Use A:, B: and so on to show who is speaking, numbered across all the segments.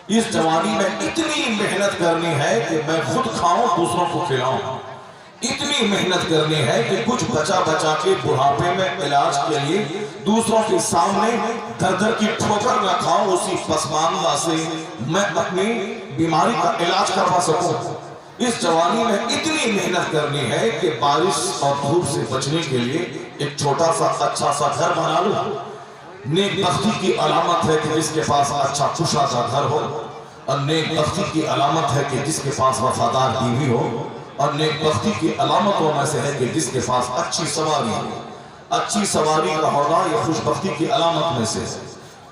A: اس جوانی میں اتنی محنت کرنی ہے کہ میں خود کھاؤں دوسروں کو کھلاؤں، اتنی محنت کرنی ہے کہ کچھ بچا بچا کے بڑھاپے میں علاج کے لیے دوسروں کے سامنے در در کی ٹھوکر نہ کھاؤں، اسی پسماندہ سے میں اپنی بیماری کا علاج کروا سکوں۔ اس جوانی میں اتنی محنت کرنی ہے کہ بارش اور دھوپ سے بچنے کے لیے ایک چھوٹا سا اچھا سا گھر بنا لوں۔ نیک بختی کی علامت ہے کہ جس کے پاس اچھا کشادہ گھر ہو، اور نیک بختی کی علامت ہے کہ جس کے پاس وفادار بیوی ہو، اور نیک بختی کی علامتوں میں سے ہے کہ جس کے پاس اچھی سواری ہو۔ اچھی سواری کا ہونا یہ خوش بختی کی علامت میں سے،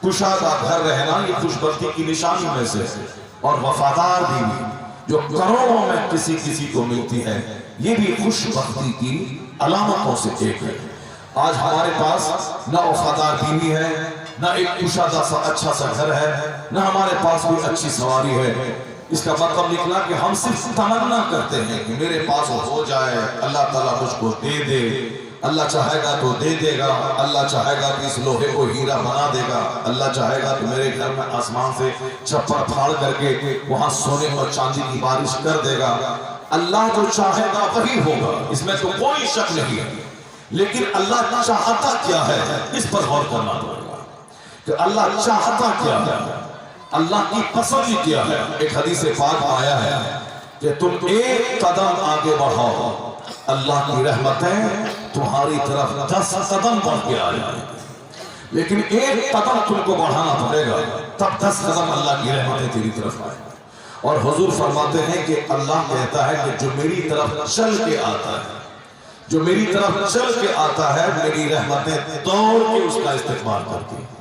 A: کشادہ گھر رہنا یہ خوش بختی کی نشانی میں سے، اور وفادار بیوی جو کروڑوں میں کسی کو ملتی ہے یہ بھی خوش بختی کی علامتوں سے ایک ہے۔ آج ہمارے پاس نہ وفادار بیوی ہے، نہ ایک کشادہ سا اچھا سا گھر ہے، نہ ہمارے پاس کوئی اچھی سواری ہے۔ اس کا مطلب نکلا کہ ہم صرف تمنا کرتے ہیں کہ میرے پاس ہو جائے، اللہ تعالیٰ مجھ کو دے دے، اللہ چاہے گا تو دے دے گا، اللہ چاہے گا کہ اس لوہے کو ہیرا بنا دے گا، اللہ چاہے گا کہ میرے گھر میں آسمان سے چھپر پھاڑ کر کے وہاں سونے اور چاندی کی بارش کر دے گا۔ اللہ جو چاہے گا وہی ہوگا، اس میں تو کوئی شک نہیں ہے۔ لیکن اللہ چاہتا کیا ہے اس پر غور کرنا پڑے گا کہ اللہ چاہتا کیا ہے، اللہ کی پسند کیا ہے۔ ایک حدیث پاک آیا ہے کہ تم ایک قدم آگے بڑھاؤ، اللہ کی رحمتیں تمہاری طرف 10 قدم بڑھ کے آ جائیں، لیکن ایک قدم تم کو بڑھانا پڑے گا، تب 10 قدم اللہ کی رحمتیں تیری طرف آئیں۔ اور حضور فرماتے ہیں کہ اللہ کہتا ہے کہ جو میری طرف چل کے آتا ہے، جو میری طرف چل کے آتا ہے، میری رحمتیں دوڑ کے اس کا استقبال کرتی ہیں۔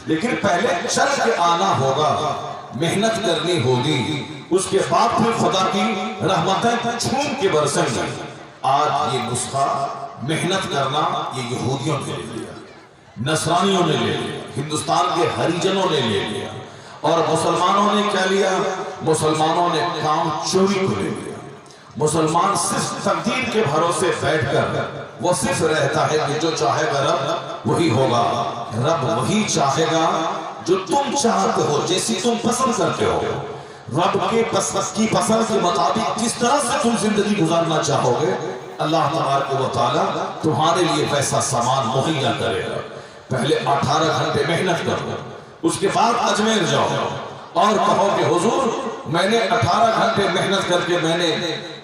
A: لیکن پہلے چل کے آنا ہوگا، محنت کرنی ہوگی، اس کے بعد پھر خدا کی رحمتیں چھوم کے برسیں گی۔ آج یہ نسخہ محنت کرنا یہ یہودیوں نے لے لیا، نصرانیوں نے لے لیا، ہندوستان کے ہریجنوں نے لے لیا، اور مسلمانوں نے کیا لیا؟ مسلمانوں نے کام چوری کو لے لیا۔ مسلمان صرف تقدیر کے بھروسے بیٹھ کر وہ صرف رہتا ہے کہ جو چاہے گا رب وہی ہوگا، رب وہی چاہے گا جو تم چاہتے ہو، جیسی تم پسند کرتے ہو۔ رب کی پسند کے مطابق کس طرح سے تم زندگی گزارنا چاہو گے، اللہ تبارک و تعالیٰ تمہارے لیے ویسا سامان مہیا کرے گا۔ پہلے 18 گھنٹے محنت کرو، اس کے بعد اجمیر جاؤ اور کہو کہ حضور میں نے 18 گھنٹے محنت کر کے میں نے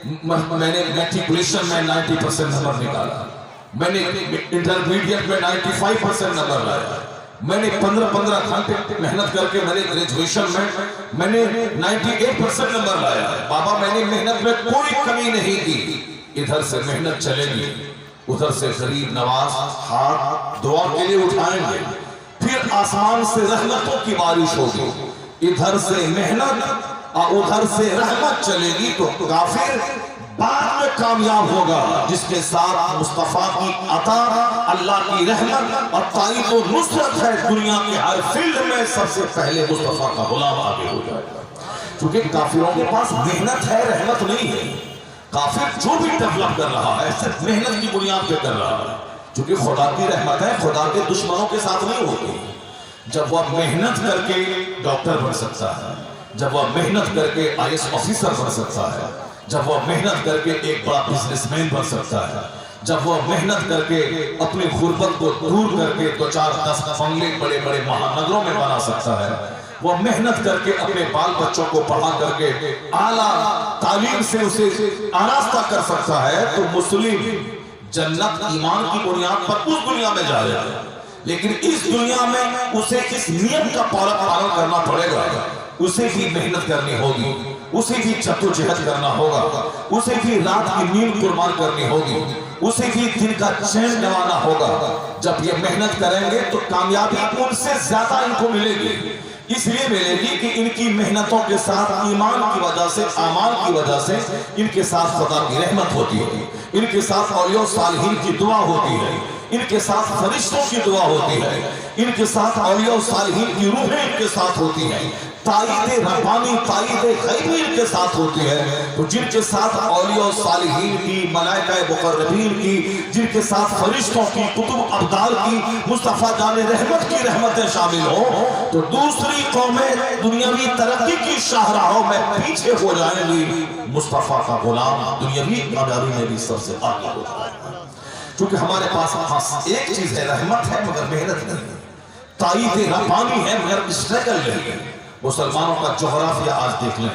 A: میٹریکولیشن میں 90% نمبر نکالا، میں نے انٹرمیڈیٹ میں 95% نمبر لایا، میں نے 15 گھنٹے محنت کر کے میں نے گریجویشن میں نے 98% نمبر لایا ہے۔ بابا میں نے محنت میں کوئی کمی نہیں کی۔ ادھر سے محنت چلے گی، ادھر سے غریب نواز ہاتھ دعا کے لیے اٹھائیں گے، پھر آسمان سے رحمتوں کی بارش ہوگی۔ ادھر سے محنت اور ادھر سے رحمت چلے گی تو کافر بعد میں کامیاب ہوگا، جس کے ساتھ مصطفیٰ کی عطا، اللہ کی رحمت اور تائید و نصرت ہے۔ دنیا کے ہر فیلڈ میں سب سے پہلے مصطفیٰ کا غلام آگے ہو جائے گا، کیونکہ کافروں کے پاس محنت ہے، رحمت نہیں ہے۔ کافر جو بھی ڈیولپ کر رہا ہے صرف محنت کی بنیاد پہ کر رہا ہے، کیونکہ خدا کی رحمت ہے خدا کے دشمنوں کے ساتھ نہیں ہوتی۔ جب وہ محنت کر کے ڈاکٹر بن سکتا ہے، جب وہ محنت کر کے IAS آفیسر بن سکتا ہے، جب وہ محنت کر کے ایک بڑا بزنس مین بن سکتا ہے، جب وہ محنت کر کے اپنی غربت کو دور کر کے 2-4-10 بنگلے بڑے بڑے مہانگروں میں بنا سکتا ہے، وہ محنت کر کے اپنے بال بچوں کو پڑھا کر کے اعلیٰ تعلیم سے اسے آراستہ کر سکتا ہے، تو مسلم جنت ایمان کی بنیاد پر اس دنیا میں جائے گا۔ لیکن اس دنیا میں اسے اس نیم کا پالن کرنا پڑے گا، اسے بھی محنت کرنی ہوگی، اسے بھی جدوجہد کرنا ہوگا، اسے بھی رات کی نیند قربان کرنی ہوگی، اسے بھی دن کا چین گنوانا ہوگا۔ جب یہ محنت کریں گے تو کامیابی ان سے زیادہ ان کو ملے گی، اس لیے ملے گی کہ ان کی محنتوں کے ساتھ ایمان کی وجہ سے، اعمال کی وجہ سے ان کے ساتھ خدا کی رحمت ہوتی ہے، ان کے ساتھ اولیاء و صالحین کی دعا ہوتی ہے، ان کے ساتھ فرشتوں کی دعا ہوتی ہے، ان کے ساتھ اولیاء و صالحین کی روحیں ان کے ساتھ ہوتی ہیں۔ تائید ربانی تائید غیبی ان کے ساتھ ہوتی ہے، تو جن کے ساتھ اولیاء و صالحین کی، ملائکہ مقربین کی، جن کے ساتھ فرشتوں کی، کتب ابدال کی، مصطفیٰ جان رحمت کی رحمتیں شامل ہوں، تو دوسری قومیں دنیاوی ترقی کی شاہراہوں میں پیچھے ہو جائیں گی، مصطفیٰ کا غلام دنیاوی کامیابی میں بھی سب سے آگے ہو جائے گا۔ چونکہ ہمارے پاس ایک چیز ہے، رحمت ہے مگر محنت نہیں ہے، تائید ربانی ہے مگر اسٹرگل نہیں ہے۔ مسلمانوں کا جغرافیہ آج دیکھ لیں،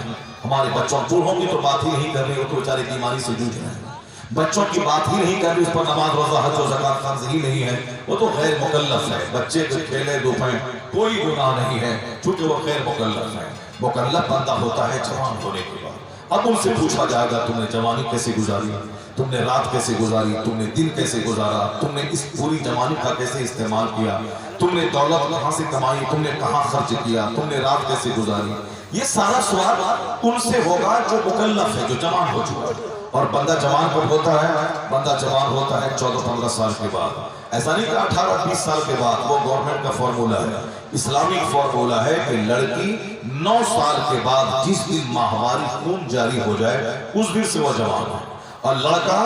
A: ہمارے بچوں بوڑھوں کی تو بات ہی نہیں کر رہے، وہ تو بیچارے بیماری سے جوجھ رہے ہیں، بچوں کی بات ہی نہیں کر رہے، اس پر نماز روزہ حج و زکوٰۃ فرض ہی نہیں ہے، وہ تو غیر مکلف ہے، بچے جو کھیلے دھوپیں کوئی گناہ نہیں ہے، چونکہ وہ غیر مکلف ہے۔ مکلف بندہ ہوتا ہے جوان ہونے کے بعد۔ اب ان سے پوچھا جائے گا تم نے جوانی کیسے گزاری، تم نے رات کیسے گزاری، تم نے دن کیسے گزارا، تم نے اس پوری جوانی کا کیسے استعمال کیا، تم نے دولت کہاں سے کمائی، تم نے کہاں خرچ کیا، تم نے رات کیسے گزاری۔ یہ سارا سوال ان سے ہوگا جو مکلف ہے، جو جوان ہو چکا ہے۔ اور بندہ جوان کب ہوتا ہے؟ بندہ جوان ہوتا ہے 14-15 سال کے بعد، ایسا نہیں کہ 18-20 سال کے بعد۔ وہ گورنمنٹ کا فارمولا ہے، اسلامک فارمولا ہے کہ لڑکی 9 سال کے بعد جس دن ماہواری خون جاری ہو جائے اس دن سے وہ جوان ہے، اور لڑکا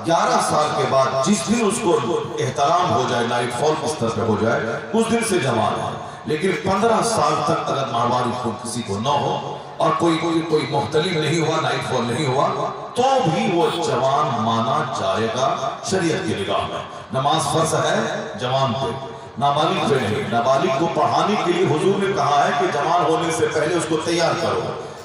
A: 11 سال کے بعد جس دن اس کو احترام ہو جائے، نائٹ فال کی طرح پہ ہو جائے، اس دن سے جوان ہے۔ لیکن 15 سال تک اگر ماہواری خون کسی کو نہ ہو اور کوئی مختلف نہیں ہوا، نائٹ فال نہیں ہوا، تو بھی وہ جوان مانا جائے گا شریعت کی نگاہ میں۔ نماز فرض ہے جوان پہ، نابالغ پہ نہیں۔ نابالغ کو پڑھانے کے لیے حضور نے کہا ہے کہ جوان ہونے سے پہلے اس کو تیار کرو۔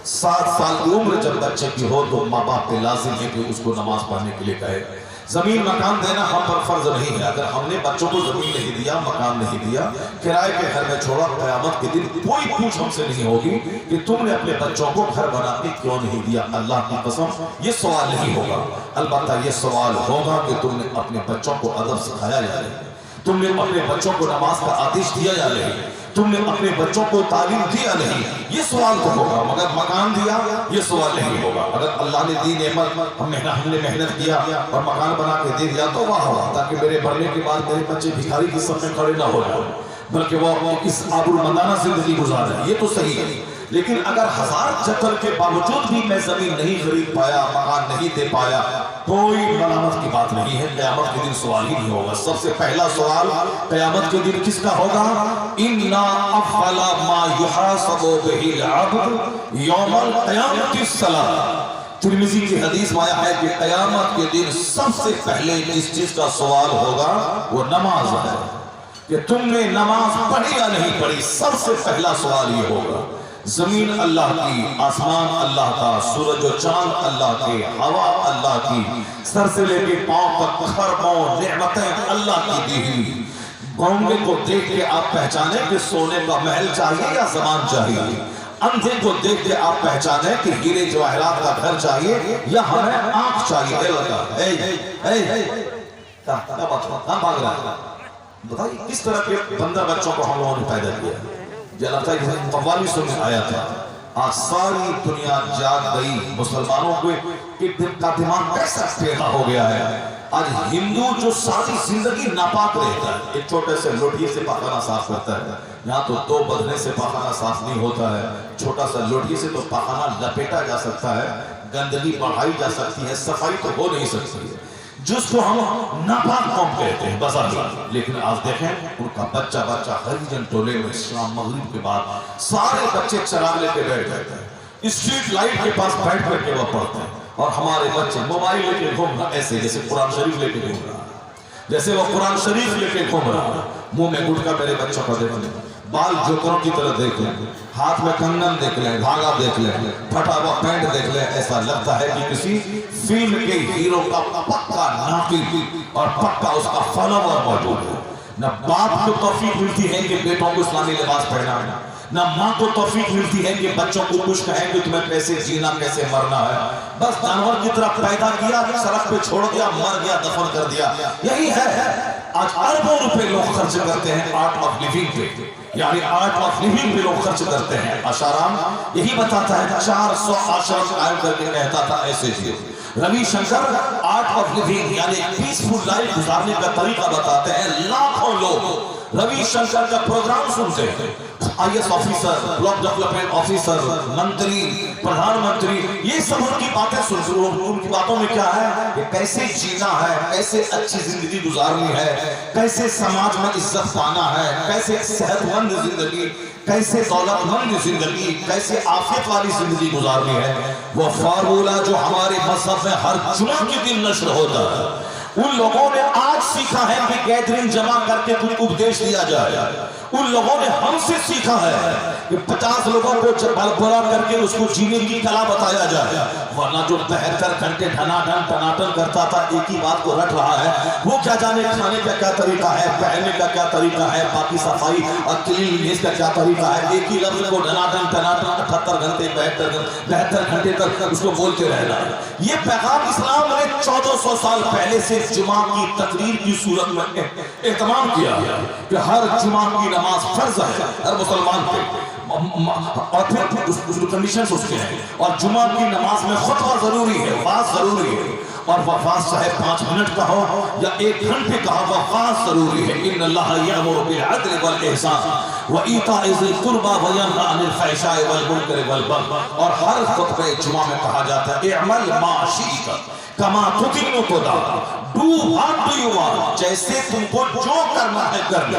A: 7 سال کی عمر جب بچے کی ہو تو ماں باپ پہ لازم ہے کہ اس کو نماز پڑھنے کے لیے کہے۔ زمین مکان دینا ہم پر فرض نہیں ہے، اگر ہم نے بچوں کو زمین نہیں دیا، مکان نہیں دیا، کرائے کے گھر میں چھوڑا، قیامت کے دن کوئی پوچھ ہم سے نہیں ہوگی کہ تم نے اپنے بچوں کو گھر بنا کے کیوں نہیں دیا۔ اللہ کی قسم یہ سوال نہیں ہوگا، البتہ یہ سوال ہوگا کہ تم نے اپنے بچوں کو ادب سکھایا یا نہیں، تم نے اپنے بچوں کو نماز کا آدیش دیا یا نہیں، تم نے اپنے بچوں کو تعلیم دیا نہیں، یہ سوال تو ہوگا۔ مگر مکان دیا یہ سوال نہیں ہوگا۔ اگر اللہ نے دی نعمت، ہم نے محنت کیا اور مکان بنا کے دے دیا تو واہ واہ، تاکہ میرے مرنے کے بعد میرے بچے بھکاری کی صف میں کھڑے نہ ہو جائیں، بلکہ وہ اس آبرومندانہ زندگی گزارے، یہ تو صحیح ہے۔ لیکن اگر 1000 چکر کے باوجود بھی میں زمین نہیں خرید پایا، مکان نہیں دے پایا، کوئی ملامت کی بات نہیں ہے، قیامت کے دن سوال ہی نہیں ہوگا۔ سب سے پہلا سوال قیامت کے دن کس کا ہوگا؟ اِنَّا أَفْعَلَ مَا يُحَاسَبُ بِهِ الْعَبْدُ يَوْمَ الْقِيَامَةِ الصَّلَاةُ۔ ترمذی کی حدیث میں آیا ہے کہ قیامت کے دن سب سے پہلے جس چیز کا سوال ہوگا وہ نماز ہے، کہ تم نے نماز پڑھی یا نہیں پڑھی، سب سے پہلا سوال یہ ہوگا۔ زمین اللہ کی، آسمان اللہ کا، سورج و چاند اللہ کے، ہوا اللہ کی، سر سے لے کے پاؤں تک خربوں نعمتیں اللہ کی دی ہوئی۔ گونگے کو دیکھ کے آپ پہچانے کہ سونے کا محل چاہیے یا زمان چاہیے، اندھے کو دیکھ کے آپ پہچانے کہ ہیرے جواہرات کا گھر چاہیے یا ہمیں آنکھ چاہیے۔ کہاں بھاگ رہا ہے؟ بتائیے کس طرح کے بندہ بچوں کو ہم لوگوں نے پیدا کیا۔ یہ لگتا ہے کہ قوالی سننے آیا تھا، آج ساری دنیا جاگ گئی، مسلمانوں کو ایک دن کا دماغ کیسا ٹیڑھا ہو گیا ہے۔ آج ہندو جو ساری زندگی ناپاک رہتا ہے، ایک چھوٹے سے لوٹھی سے پاخانہ صاف کرتا ہے، یہاں تو 2 بدنے سے پاخانہ صاف نہیں ہوتا ہے، چھوٹا سا لوٹھی سے تو پاخانہ لپیٹا جا سکتا ہے، گندگی بڑھائی جا سکتی ہے، صفائی تو ہو نہیں سکتی ہے، جس کو ہم ناپاک قوم کہتے ہیں بظاہر۔ لیکن آج دیکھیں ان کا بچہ ہریجن ٹولے میں شام مغرب کے بعد سارے بچے چراغ لے کے بیٹھ جاتے ہیں، اسٹریٹ لائٹ کے پاس بیٹھ کر کے وہ پڑھتے ہیں، اور ہمارے بچے موبائل لے کے گھوم رہا، ایسے جیسے قرآن شریف لے کے گھوم رہا، جیسے وہ قرآن شریف لے کے گھوم رہا، منہ میں گٹکا میرے بچوں کو دیکھ لیں، بال جوکروں کی طرح دیکھ لیں، ہاتھ میں کنگن دیکھ لیں، دھاگا دیکھ لیں، پھٹا ہوا پینٹ دیکھ لیں، ایسا لگتا ہے کہ کسی فلم کے ہیرو کا پکا ناقد اور پکا اس کا فالوور موجود ہے۔ نہ باپ کو توفیق ملتی ہے کہ بیٹوں کو اسلامی لباس پہنا ہے، نہ ماں کو توفیق ملتی ہے کہ بچوں کو کچھ کہیں کہ تمہیں کیسے جینا کیسے مرنا ہے، بس جانور کی طرح پیدا کیا، سڑک پہ چھوڑ دیا، مر گیا، دفن کر دیا۔ یہی ہے آج اربوں روپے لوگ خرچ کرتے ہیں آرٹ آف لیونگ پہ، یعنی آرٹ آف لیونگ پہ لوگ خرچ کرتے ہیں۔ اشارام یہی بتاتا ہے 400 آشرم قائم کر کے کہتا تھا ایسے Jio, Ravi Shankar art of living یعنی پیسفل لائف گزارنے کا طریقہ بتاتے ہیں. لاکھوں لوگ روی شنکر کا پروگرام سنتے ہیں. I S officer, block development officer, منتری, پردھان منتری, یہ سب ان کی باتیں سنتے ہیں. ان کی باتوں میں کیا ہے کہ کیسے جینا ہے, کیسے اچھی زندگی گزارنی ہے, کیسے سماج میں عزت پانا ہے, کیسے صحت مند زندگی, کیسے دولت مند زندگی, کیسے عافیت والی زندگی گزارنی ہے. وہ فارمولہ جو ہمارے مذہب میں ہر جمعہ کے دن نشر ہوتا ہے, ان لوگوں نے آج سیکھا ہے کہ گیدرنگ جمع کر کے کچھ اپدیش دیا جائے. ان لوگوں نے ہم سے سیکھا ہے کہ 50 لوگوں کو بلا کر کے اس کو جینے کی کلا بتایا جائے. ورنہ جو 72 گھنٹے ٹناٹن کرتا تھا ایک ہی بات کو رٹ رہا ہے, وہ کیا جانے کھانے کا کیا طریقہ ہے, پہننے کا کیا طریقہ ہے, باقی صفائی اور کلیننس کا کیا طریقہ ہے. ایک ہی لفظ کو ٹناٹن 78 گھنٹے 72 گھنٹے تک اس کو بولتے رہنا. یہ پیغام اسلام نے 1400 سال پہلے سے جمعہ کی تقریر کی صورت میں اہتمام کیا کہ ہر جمعہ کی نماز فرض ہے ہر مسلمان پہ, اور پھر اس کنڈیشنز اس کے ہیں. اور جمعہ کی نماز میں خطبہ ضروری ہے, واعظ ضروری ہے, اور وعظ چاہے 5 منٹ کا ہو یا 1 گھنٹے کا ہو, واعظ ضروری ہے. ان اللہ یأمر بالعدل والاحسان وایتاء ذی القربى وینہی عن الفحشاء والمنکر والبغی. اور ہر خطبہ جمعہ میں کہا جاتا ہے اعمل ما شئت کما تطیع خدا, do what do you want, جیسے تم کو جو کرنا ہے کر لے.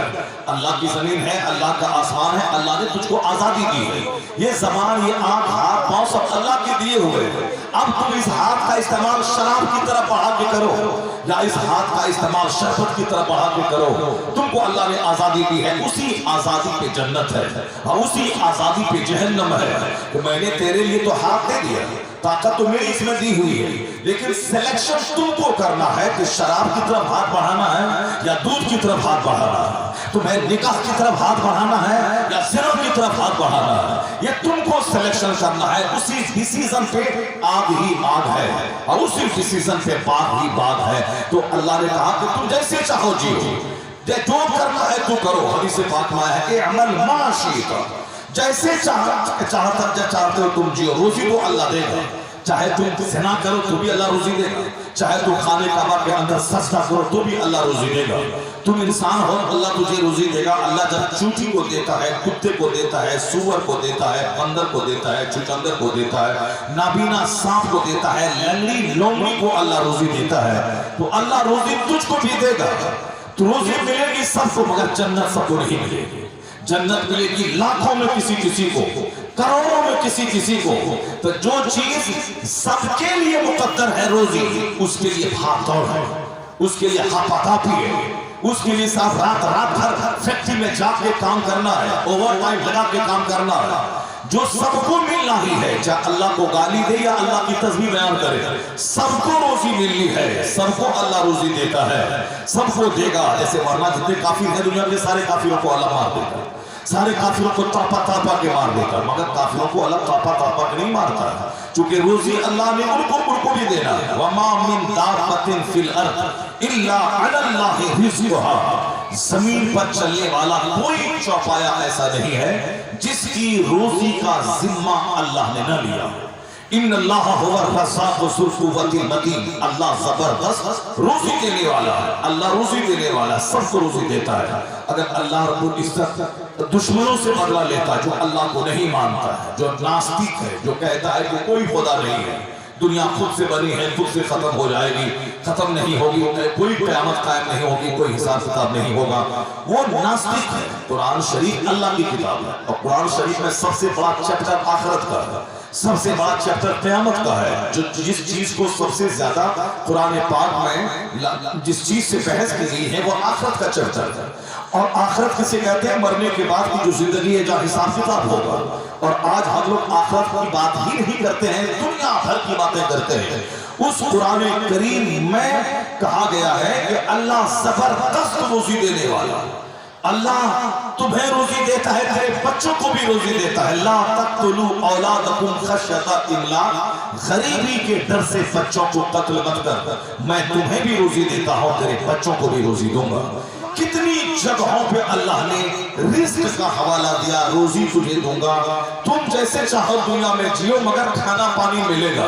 A: اللہ کی زمین ہے, اللہ کا آسمان ہے, اللہ نے تجھ کو آزادی دی ہے. یہ زبان, یہ آنکھ, ہاتھ, پاؤں سب اللہ کے دیے ہوئے. اب تم اس ہاتھ کا استعمال شراب کی طرف بڑھا کے کرو یا اس ہاتھ کا استعمال شربت کی طرف بڑھا کے کرو, تم کو اللہ نے آزادی دی ہے. اسی آزادی پہ جنت ہے اور اسی آزادی پہ جہنم ہے. کہ میں نے تیرے لیے تو ہاتھ دے دیا, طاقت تو میری اس میں دی ہوئی ہے, لیکن سلیکشن تم کو کرنا ہے کہ شراب کی طرف ہاتھ بڑھانا ہے یا دودھ کی طرف ہاتھ بڑھانا ہے. تمہیں نکاح کی طرف ہاتھ بڑھانا ہے یا زنا کی طرف ہاتھ بڑھانا ہے, یہ تم کو سلیکشن کرنا ہے. اسی ڈیسیزن پہ آگ ہی آگ ہے اور اسی ڈیسیزن پہ باغ ہی باغ ہے. تو اللہ نے کہا کہ تم جیسے چاہو جیو, جو کرنا ہے تو کرو. حدیث پاک میں ہے کہ عمل ما شئت, جیسے چاہتے ہو تم جیو. روزی تو اللہ دے گا, چاہے تم زنا کرو تو بھی اللہ روزی دے گا, چاہے تم خانے کعبہ کے اندر سجدہ کرو تو بھی اللہ روزی دے گا. تم انسان ہو, اللہ تجھے روزی دے گا. اللہ جب چونٹی کو دیتا ہے, کتے کو دیتا ہے, سور کو دیتا ہے, بندر کو دیتا ہے, چچندر کو دیتا ہے, نابینا سانپ کو دیتا ہے, لنگڑی لونگی کو اللہ روزی دیتا ہے. تو اللہ روزی تجھ کو بھی دے گا. تو روزی ملے گی سب کو, مگر جنت سب کو نہیں ملے گی. جنت ملے گی لاکھوں میں کسی کو, کروڑوں میں کسی کو. تو جو چیز سب کے لیے مقدر ہے روزی, اس کے لیے بھاگ دوڑ ہے, اس کے لیے ہاپا تاپی ہے, اس کے لیے صاحب رات بھر فیکٹری میں جا کے کام کرنا ہے, اوور ٹائم لگا کے کام کرنا ہے. جو سب کو ملنا ہی ہے, چاہے اللہ کو گالی دے یا اللہ کی تسبیح بیان کرے, سب کو روزی ملنی ہے. سب کو اللہ روزی دیتا ہے, سب کو دے گا. جیسے ورنہ جتنے کافر ہیں دنیا کے, سارے کافروں کو اللہ مار دیتا ہے, سارے کافروں کو تاپا کے مار دیتا ہے, مگر کافروں کو اللہ تاپا کے نہیں مارتا ہے, چونکہ روزی اللہ نے ان کو بھی دینا ہے. وَمَا مِن دَابَّةٍ فِي الْأَرْضِ إِلَّا عَلَى اللَّهِ رِزْقُهَا. زمین پر چلنے والا کوئی چوپایا ایسا نہیں ہے جس کی روزی کا ذمہ اللہ نے نہ لیا. ان اللہ هو الرزاق ذو القوة المتین, اللہ زبردست روزی دینے والا ہے. اللہ روزی دینے والا, سب کو روزی دیتا ہے. اگر اللہ رب العزت دشمنوں سے بدلہ لیتا, جو اللہ کو نہیں مانتا ہے, جو ناستک ہے, جو کہتا ہے کہ کوئی خدا نہیں ہے, دنیا خود سے بنی ہے, خود سے ختم ہو جائے گی, ختم نہیں ہوگی, کوئی قیامت قائم نہیں ہوگی, کوئی حساب کتاب نہیں ہوگا, وہ ناستک ہے. قرآن شریف اللہ کی کتاب ہے, اور قرآن شریف میں سب سے بڑا چیپٹر آخرت کا ہے, سب سے بڑا چیپٹر قیامت کا ہے. جس چیز کو سب سے زیادہ قرآن پاک میں جس چیز سے بحث کی گئی ہے وہ آخرت کا چیپٹر ہے. اور آخرت کسے کہتے ہیں؟ مرنے کے بعد کی جو زندگی ہے, جہاں حساب کتاب ہوگا. اور آج ہم لوگ آخرت کی بات ہی نہیں کرتے ہیں, دنیا بھر کی باتیں کرتے ہیں. اس قرآن کریم میں کہا گیا ہے کہ اللہ زبردست روزی دینے والا, اللہ تمہیں روزی دیتا ہے, تیرے بچوں کو بھی روزی دیتا ہے. لا تقتلوا اولادکم خشیۃ املاق, غریبی کے ڈر سے بچوں کو قتل مت کر, میں تمہیں بھی روزی دیتا ہوں, تیرے بچوں کو بھی روزی دوں گا. کتنی جگہوں پہ اللہ نے رزق کا حوالہ دیا, روزی تجھے دوں گا, تم جیسے چاہو دنیا میں جیو, مگر کھانا پانی ملے گا.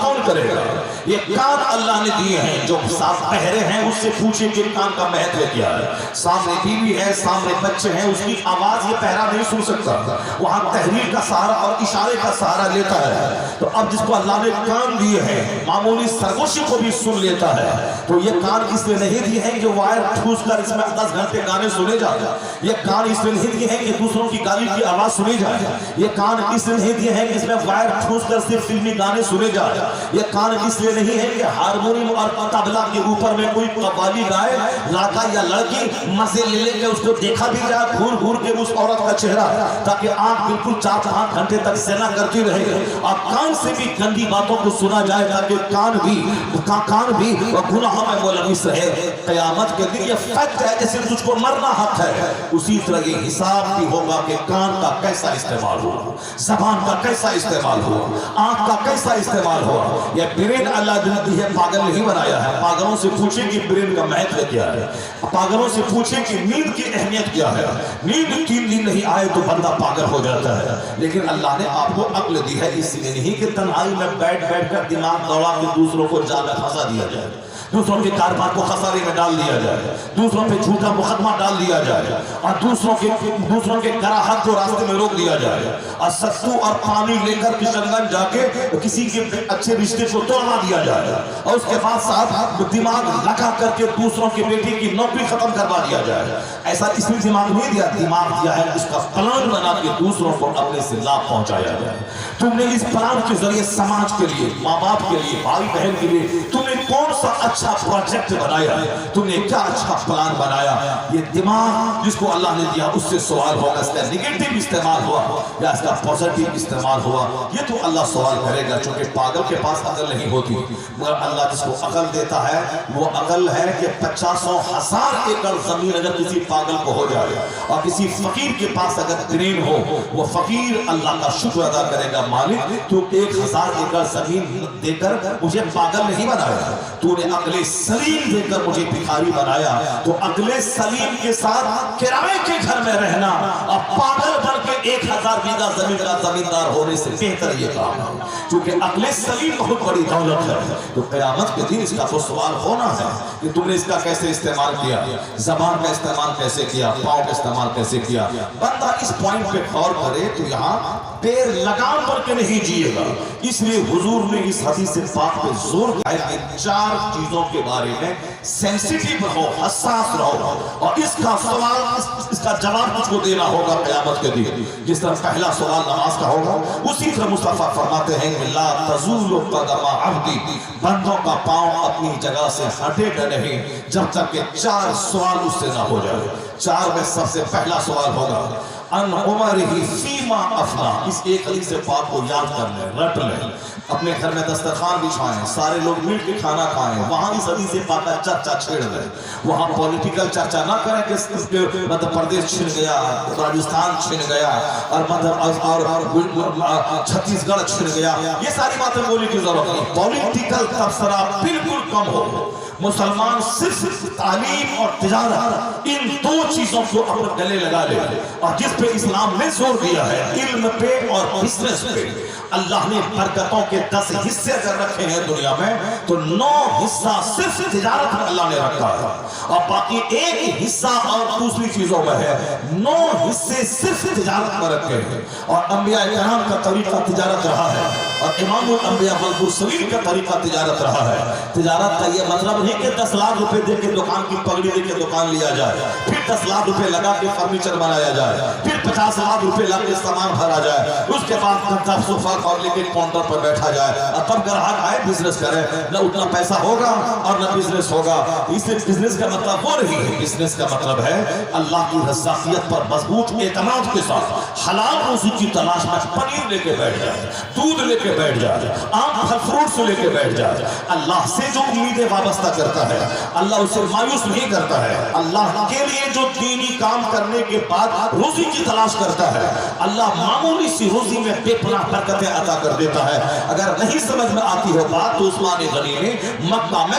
A: کون کرے گا؟ یہ کان اللہ نے دیے ہیں، جو صاف بہرے ہیں اس سے پوچھیں کہ کان کا مہتو کیا ہے۔ سامنے بیوی ہے، سامنے بچے ہیں، اس کی آواز یہ بہرا نہیں سن سکتا، وہاں تحریر کا سہارا اور اشارے کا سہارا لیتا ہے۔ تو اب جس کو اللہ نے کان دیے ہیں معمولی سرگوشی کو بھی سن لیتا ہے، تو یہ کان اس لیے نہیں دیے ہیں کہ وائر ٹھوس کر اس میں 10 گھنٹے گانے سنے جائے، یہ کان اس لیے نہیں دیے ہیں کہ دوسروں کی گالی کی آواز سنی جائے، یہ کان اس لیے نہیں دیے ہیں کہ اس میں وائر ٹھوس کر صرف فلمی گانے سنے جائے، یہ کان اس لیے نہیں ہے کہ ہارمونیم اور طبلہ کے اوپر میں کوئی قوالی گائے، لڑکا یا لڑکی مزے لے لے کے اس کو دیکھا بھی جائے گھور گھور کے اس عورت کا چہرہ، تاکہ آنکھ بالکل 4-5 گھنٹے تک سینا کرتی رہے، اور کان سے بھی گندی باتوں کو سنا جائے تاکہ کان بھی گناہوں میں ملوث رہے۔ قیامت کے دن یہ فیکٹ ہے، جیسے تجھ کو مرنا حق ہے، اسی طرح یہ حساب بھی ہوگا کہ کان کا کیسا استعمال ہوا، زبان کا کیسا استعمال ہوا، آنکھ کا کیسا استعمال ہوا۔ یہ برین اللہ دی ہے، پاگل نہیں بنایا ہے۔ پاگلوں سے پوچھیں کہ برین کا مہتو کیا ہے، پاگلوں سے پوچھیں کہ نیند کی اہمیت کیا ہے۔ نیند 3 دن نہیں آئے تو بندہ پاگل ہو جاتا ہے، لیکن اللہ نے آپ کو عقل دی ہے، اس لیے نہیں کہ تنہائی میں بیٹھ کر دماغ دوڑا کے دوسروں کو جال میں پھنسا دیا جائے، دوسروں کے کاروبار کو خسارے میں ڈال دیا جائے، دوسروں پہ جھوٹا مقدمہ ڈال دیا جائے، اور دوسروں کے گراہک کو راستے میں روک دیا جائے، اور ستو اور پانی لے کر کشن گنج جا کے کسی کے اچھے رشتے کو توڑوا دیا جائے، اور اس کے بعد صاحب دماغ لگا کر کے دوسروں کے بیٹے کی نوکری ختم کروا دیا جائے۔ ایسا اس نے دماغ نہیں دیا، دماغ دیا ہے اس کا پلان بنا کے دوسروں کو اپنے سے لاپ پہنچایا جائے۔ تم نے اس پلان کے ذریعے سماج کے لیے، ماں باپ کے لیے، بھائی بہن کے لیے تم نے کون سا اچھا پروجیکٹ بنایا، تم نے کیا اچھا پلان بنایا؟ یہ دماغ جس کو اللہ نے دیا اس سے سوال ہوگا، اس کا نیگیٹو استعمال ہوا یا اس کا پوزیٹو استعمال ہوا، یہ تو اللہ سوال کرے گا، چونکہ پاگل کے پاس عقل نہیں ہوتی، مگر اللہ جس کو عقل دیتا ہے وہ عقل ہے کہ 50,000 ایکڑ زمین اگر کسی پاگل کو ہو جائے اور کسی فقیر کے پاس اگر برین ہو، وہ فقیر اللہ کا شکر ادا کرے گا، مالک تو 1000 ایکڑ زمین دے کر مجھے پاگل نہیں بنایا، تو نے عقل سلیم دے کر مجھے بھکاری بنایا، تو عقل سلیم کے ساتھ کرائے کے گھر میں رہنا اور پاگل بن کے 1000 بیگھہ زمین کا زمیندار ہونے سے بہتر یہ کام ہے، کیونکہ عقل سلیم بہت بڑی دولت ہے۔ تو قیامت کے دن اس کا تو سوال ہونا ہے کہ تم نے اس کا کیسے استعمال کیا، زبان کا استعمال کیسے کیا، پاؤں کا استعمال کیسے کیا۔ بندہ اس پوائنٹ پہ غور کرے تو یہاں پیر لگام پر کے نہیں جیے گا، اس لیے حضور نے اس حدیث پاک پہ زور دیا ہے کہ 4 چیزوں کے بارے میں سینسیٹیو رہو، حساس رہو، اور اس کا سوال اس کا جواب مجھ کو دینا ہوگا قیامت کے دن۔ جس طرح پہلا سوال نماز کا ہوگا، اسی طرح مصطفیٰ فرماتے ہیں کہ لا تزول قدم عبدی، بندوں کا پاؤں اپنی جگہ سے ہٹے گا نہیں جب تک کہ 4 سوال اس سے نہ ہو جائے۔ 4 میں سب سے پہلا سوال ہوگا ان عمرہ فیما افنا، اس ایک حدیث پاک کو یاد کر لیں، رٹ لیں، اپنے گھر میں دسترخوان بچھائیں، سارے لوگ مل کے کھانا کھائیں، وہاں اس حدیث پاک کا چرچا چھیڑ دیں، وہاں پولیٹیکل چرچا نہ کریں کہ مدھیہ پردیش چھن گیا، راجستھان چھن گیا، اور چھتیس گڑھ چھن گیا، یہ ساری باتیں بولنے کی ضرورت نہیں۔ پولیٹیکل تبصرہ بالکل کم ہو، مسلمان صرف تعلیم اور تجارت ان 2 چیزوں کو اپنے گلے لگا لے، اور جس پہ اسلام نے زور دیا ہے علم پہ اور بزنس پہ۔ اللہ نے برکتوں کے 10 حصے اگر رکھے ہیں دنیا میں تو 9 حصہ صرف تجارت میں اللہ نے رکھا ہے، اور باقی 1 حصہ اور دوسری چیزوں میں ہے۔ 9 حصے صرف تجارت میں رکھے ہیں، اور انبیاء کرام کا طریقہ تجارت رہا ہے، اور امام الانبیاء والمرسلین کا طریقہ تجارت رہا ہے۔ تجارت کا یہ مطلب نہیں کہ 10 لاکھ روپے دے کے دکان کی پگڑی دے کے دکان لیا جائے، پھر 10 لاکھ روپے لگا کے فرنیچر بنایا جائے، پھر 50 لاکھ روپے لگ کے سامان بھرا جائے، اس کے بعد صوفہ اور لے کے کاؤنٹر پر بیٹھا جائے، اور تب گراہک آئے بزنس کرے، نہ اتنا پیسہ ہوگا اور نہ بزنس ہوگا۔ اس سے بزنس کا مطلب وہ نہیں ہے، بزنس کا مطلب ہے اللہ کی رزاقیت پر مضبوط اعتماد کے ساتھ حلال روزی کی تلاش میں پنیر لے کے بیٹھ جائے، دودھ لے کے بیٹھ جائے، آم پھل فروٹ سے لے کے بیٹھ جائے۔ اللہ سے جو امیدیں وابستہ کرتا ہے اللہ اسے مایوس نہیں کرتا ہے، اللہ کے لیے جو دینی کام کرنے کے بعد روزی کی تلاش کرتا ہے اللہ معمولی سی روزی میں بے پناہ برکتیں عطا کر دیتا ہے۔ اگر نہیں سمجھ میں آتی ہو بات تو عثمان غنی نے مکہ میں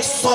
A: 100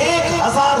A: 1000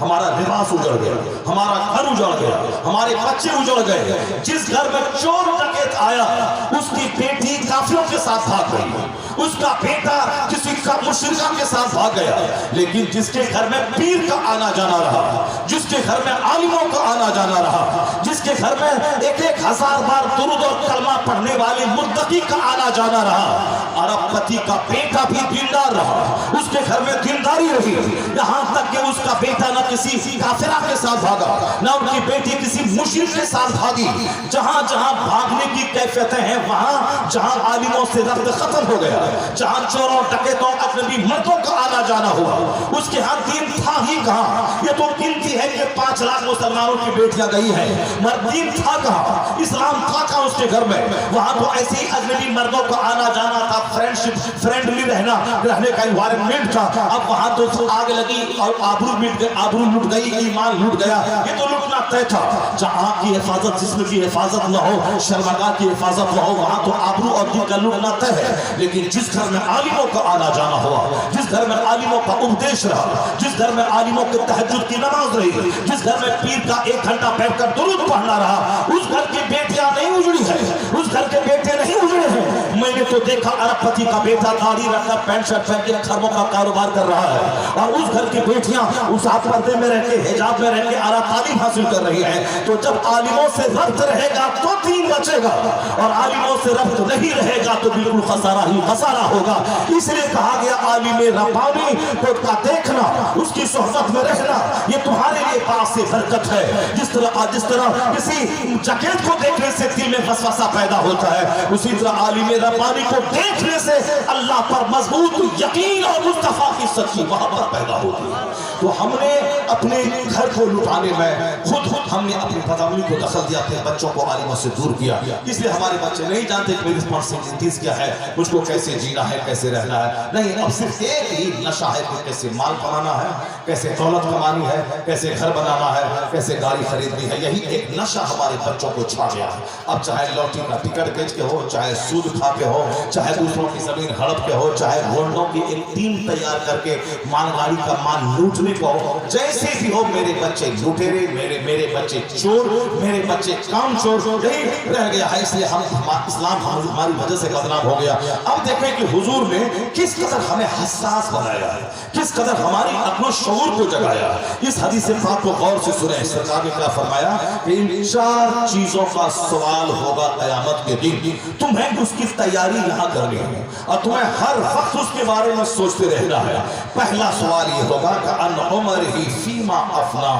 A: ہمارا لباس اجڑ گیا، ہمارا گھر اجڑ گیا، ہمارے بچے اجڑ گئے۔ جس گھر میں چور ڈکیت آیا اس کی بیٹی کافروں کے ساتھ بھاگ گئی، اس کا بیٹا کسی کا مشرکہ کے ساتھ بھاگ گیا۔ لیکن جس کے گھر میں پیر کا آنا جانا رہا، جس کے گھر میں عالموں کا آنا جانا رہا، جس کے گھر میں 1000 بار درود اور کلمہ پڑھنے والے متقی کا آنا جانا رہا، عرب پتی کا بیٹا بھی دیندار رہا، اس کے گھر میں دینداری رہی، یہاں تک کہ اس کا بیٹا نہ کسی کافرہ کے ساتھ بھاگا، نہ ان کی بیٹی کسی مشرک کے ساتھ بھاگی۔ جہاں جہاں بھاگنے کی کیفیتیں ہیں، وہاں جہاں عالموں سے ربط ختم ہو گیا، جہاں چوروں ڈکیتوں اجنبی مردوں کا آنا جانا ہوا، اس کے ہاں دین تھا ہی کہاں؟ یہ تو گنتی ہے کہ 5 لاکھ مسلمانوں کی بیٹیاں گئی ہیں، مگر دین تھا کہاں؟ اسلام تھا کہاں اس کے گھر میں؟ وہاں تو ایسے ہی اجنبی مردوں کا آنا جانا تھا، فرینڈلی رہنے کا انوائرمنٹ تھا۔ اب وہاں تو آگ لگی اور آبرو لٹ گئی، ایمان لٹ گیا، یہ تو لٹنا طے تھا۔ جہاں کی حفاظت، جسم کی حفاظت نہ ہو، شرمگاہ کی حفاظت نہ ہو، وہاں تو آبرو اور دین کا لٹنا طے ہے۔ لیکن جس گھر میں عالموں کا آنا جانا ہوا، جس گھر میں عالموں کا اپدیش رہا، جس گھر میں عالموں کے تہجد کی نماز رہی، جس گھر میں پیر کا 1 گھنٹہ بیٹھ کر درود پڑھنا رہا، اس گھر کی بیٹیاں نہیں اجڑی ہیں، اس گھر کے بیٹے نہیں اجڑے ہیں۔ میں نے تو دیکھا عرب پتی کا بیٹا داڑھی رکھ کر پینٹ شرٹ پہن کے خرموں کا کاروبار کر رہا ہے، اور اس گھر کی بیٹیاں اس پردے میں رہ کے، حجاب میں رہ کے اعلیٰ تعلیم حاصل کر رہی ہیں۔ تو جب عالموں سے ربط رہے گا تو دین بچے گا، اور عالموں سے ربط نہیں رہے گا تو بالکل خسارہ ہی خسارہ ہوگا۔ اس لیے کہا گیا عالم ربانی کو کا دیکھنا، اس کی صحبت میں رہنا، یہ تمہارے لیے باعث برکت ہے۔ جس طرح کسی ڈکیت کو دیکھنے سے دل میں وسوسہ پیدا ہوتا ہے، اسی طرح عالم ربانی کو دیکھنے سے اللہ پر مضبوط یقین اور مصطفیٰ کی سچی محبت پیدا ہوتی ہے۔ تو ہم نے اپنے گھر کو لٹانے میں خود ہم نے اپنی بدعملی کو دخل دیا، اپنے بچوں کو عالموں سے دور کیا، اس لیے ہمارے بچے نہیں جانتے کہ میری رسپانسبلٹیز کیا ہے، مجھ کو کیسے جینا ہے، کیسے رہنا ہے۔ نہیں، اب صرف ایک ہی نشہ ہے کہ کیسے مال کمانا ہے، کیسے دولت کمانی ہے، کیسے گھر بنانا ہے، کیسے گاڑی خریدنی ہے، یہی ایک نشہ ہمارے بچوں کو چھا گیا ہے۔ اب چاہے لوٹری کا ٹکٹ بیچ کے ہو، چاہے سود کھا کے ہو، چاہے دوسروں کی زمین ہڑپ کے ہو، چاہے گونڈوں کی ایک ٹیم تیار کر کے مال گاڑی کا مال لوٹنے کو ہو، جیسے بھی ہو، میرے بچے لوٹیرے، میرے بچے چور، میرے بچے کام چور، یہی رہ گیا ہے۔ اس لیے اسلام ہماری وجہ سے بدنام ہو گیا۔ اب دیکھیں کہ حضور نے کس قدر ہمیں حساس بنایا ہے، کس قدر ہماری عقل و شعور کو جگایا ہے۔ اس حدیث پاک کو غور سے سنیں، سرکار نے کیا فرمایا کہ ان 4 چیزوں کا سوال ہوگا قیامت کے دن، تمہیں اس کی تیاری یہاں کرنی ہے اور تمہیں ہر وقت اس کے بارے میں سوچتے رہنا ہے۔ پہلا سوال یہ ہوگا کہ ان عمرہ فیما افنا،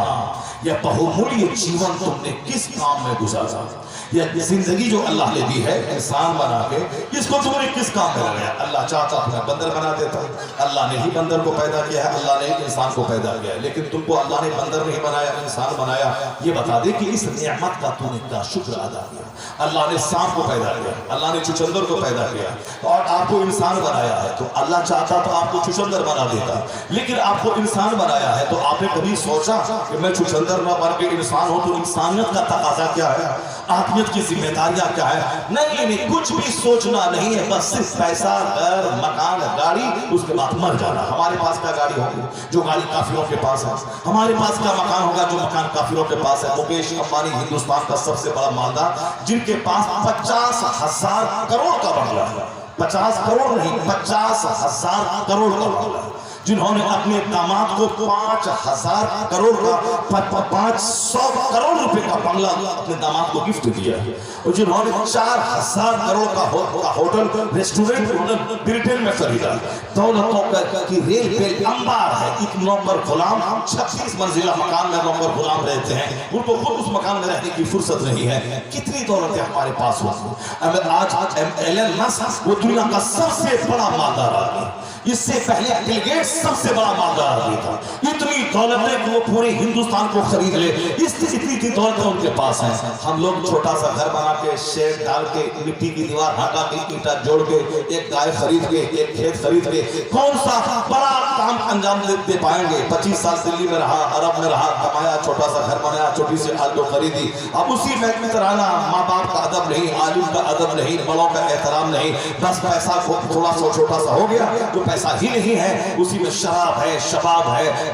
A: یہ بہمولی جیون تم نے کس کام میں گزارا، یہ زندگی جو اللہ نے دی ہے انسان بنا کے، اس کو تم نے کس کام میں لگایا؟ اللہ چاہتا اپنا بندر بنا دیتا، اللہ نے ہی بندر کو پیدا کیا ہے، اللہ نے ہی انسان کو پیدا کیا ہے، لیکن تم کو اللہ نے بندر نہیں بنایا، انسان بنایا۔ یہ بتا دے کہ اس نعمت کا تو نے کیا شکر ادا کیا؟ اللہ نے سانپ کو پیدا کیا، اللہ نے چچندر کو پیدا کیا اور آپ کو انسان بنایا ہے۔ تو اللہ چاہتا تو آپ کو چچندر بنا دیتا، لیکن آپ کو انسان بنایا ہے۔ تو آپ نے کبھی سوچا کہ میں چچندر نہ بن کے انسان ہوں تو انسانیت کا تقاضا کیا ہے، آدمیت کی ذمہ داریاں کیا ہے؟ نہیں، کچھ بھی سوچنا نہیں ہے، بس صرف پیسہ، گھر، مکان، گاڑی، اس کے بعد مر جانا۔ ہمارے پاس کیا گاڑی ہوگی جو گاڑی کافروں کے پاس ہے، ہمارے پاس کیا مکان ہوگا جو مکان کافروں کے پاس ہے۔ مکیش امبانی ہندوستان کا سب سے بڑا مالدار، جن کے پاس 50,000 کروڑ کا بنگلہ ہے، 50 کروڑ نہیں، 50,000 کروڑ کا بنگلہ ہے، جنہوں نے اپنے داماد کو 5,000 کروڑ کا 500 کروڑ روپے کا بنگلہ اپنے داماد کو گفٹ دیا ہے، اور جنہوں نے 4,000 کروڑ کا ہوٹل ریسٹورنٹ برٹن میں خریدا۔ دولتوں کی ریل پہ انبار ہے، ایک نوکر غلام 36 منزلہ مکان میں نوکر غلام رہتے ہیں، ان کو خود اس مکان میں رہنے کی فرصت نہیں ہے۔ کتنی دولتیں ہمارے پاس ہوتی ہیں۔ آج ایلن مسک وہ دنیا کا سب سے بڑا مالدار آدمی، اس سے پہلے بل گیٹس سب سے بڑا مالدار آدمی تھا۔ اتنی دولتیں کہ وہ پورے ہندوستان کو خرید لے، اتنی دولتیں ان کے پاس ہیں۔ ہم لوگ چھوٹا سا گھر بنا کے، شیڈ ڈال کے، مٹی کی دیوار ہٹا کے، اینٹا جوڑ کے، ایک گائے خرید کے، ایک کھیت خرید کے کون سا بڑا کام انجام دے پائیں گے؟ 25 سال دلی میں رہا، عرب میں رہا، کمایا، چھوٹا سا گھر بنایا، چھوٹی سی آلٹو خریدی، اب اسی محکمے میں رہنا، ماں باپ کا ادب نہیں، عالم کا ادب نہیں، بڑوں کا احترام نہیں، بس پیسہ تھوڑا سا چھوٹا سا ہو گیا، جو پیسہ ہی نہیں ہے، اسی میں شراب ہے، شباب ہے،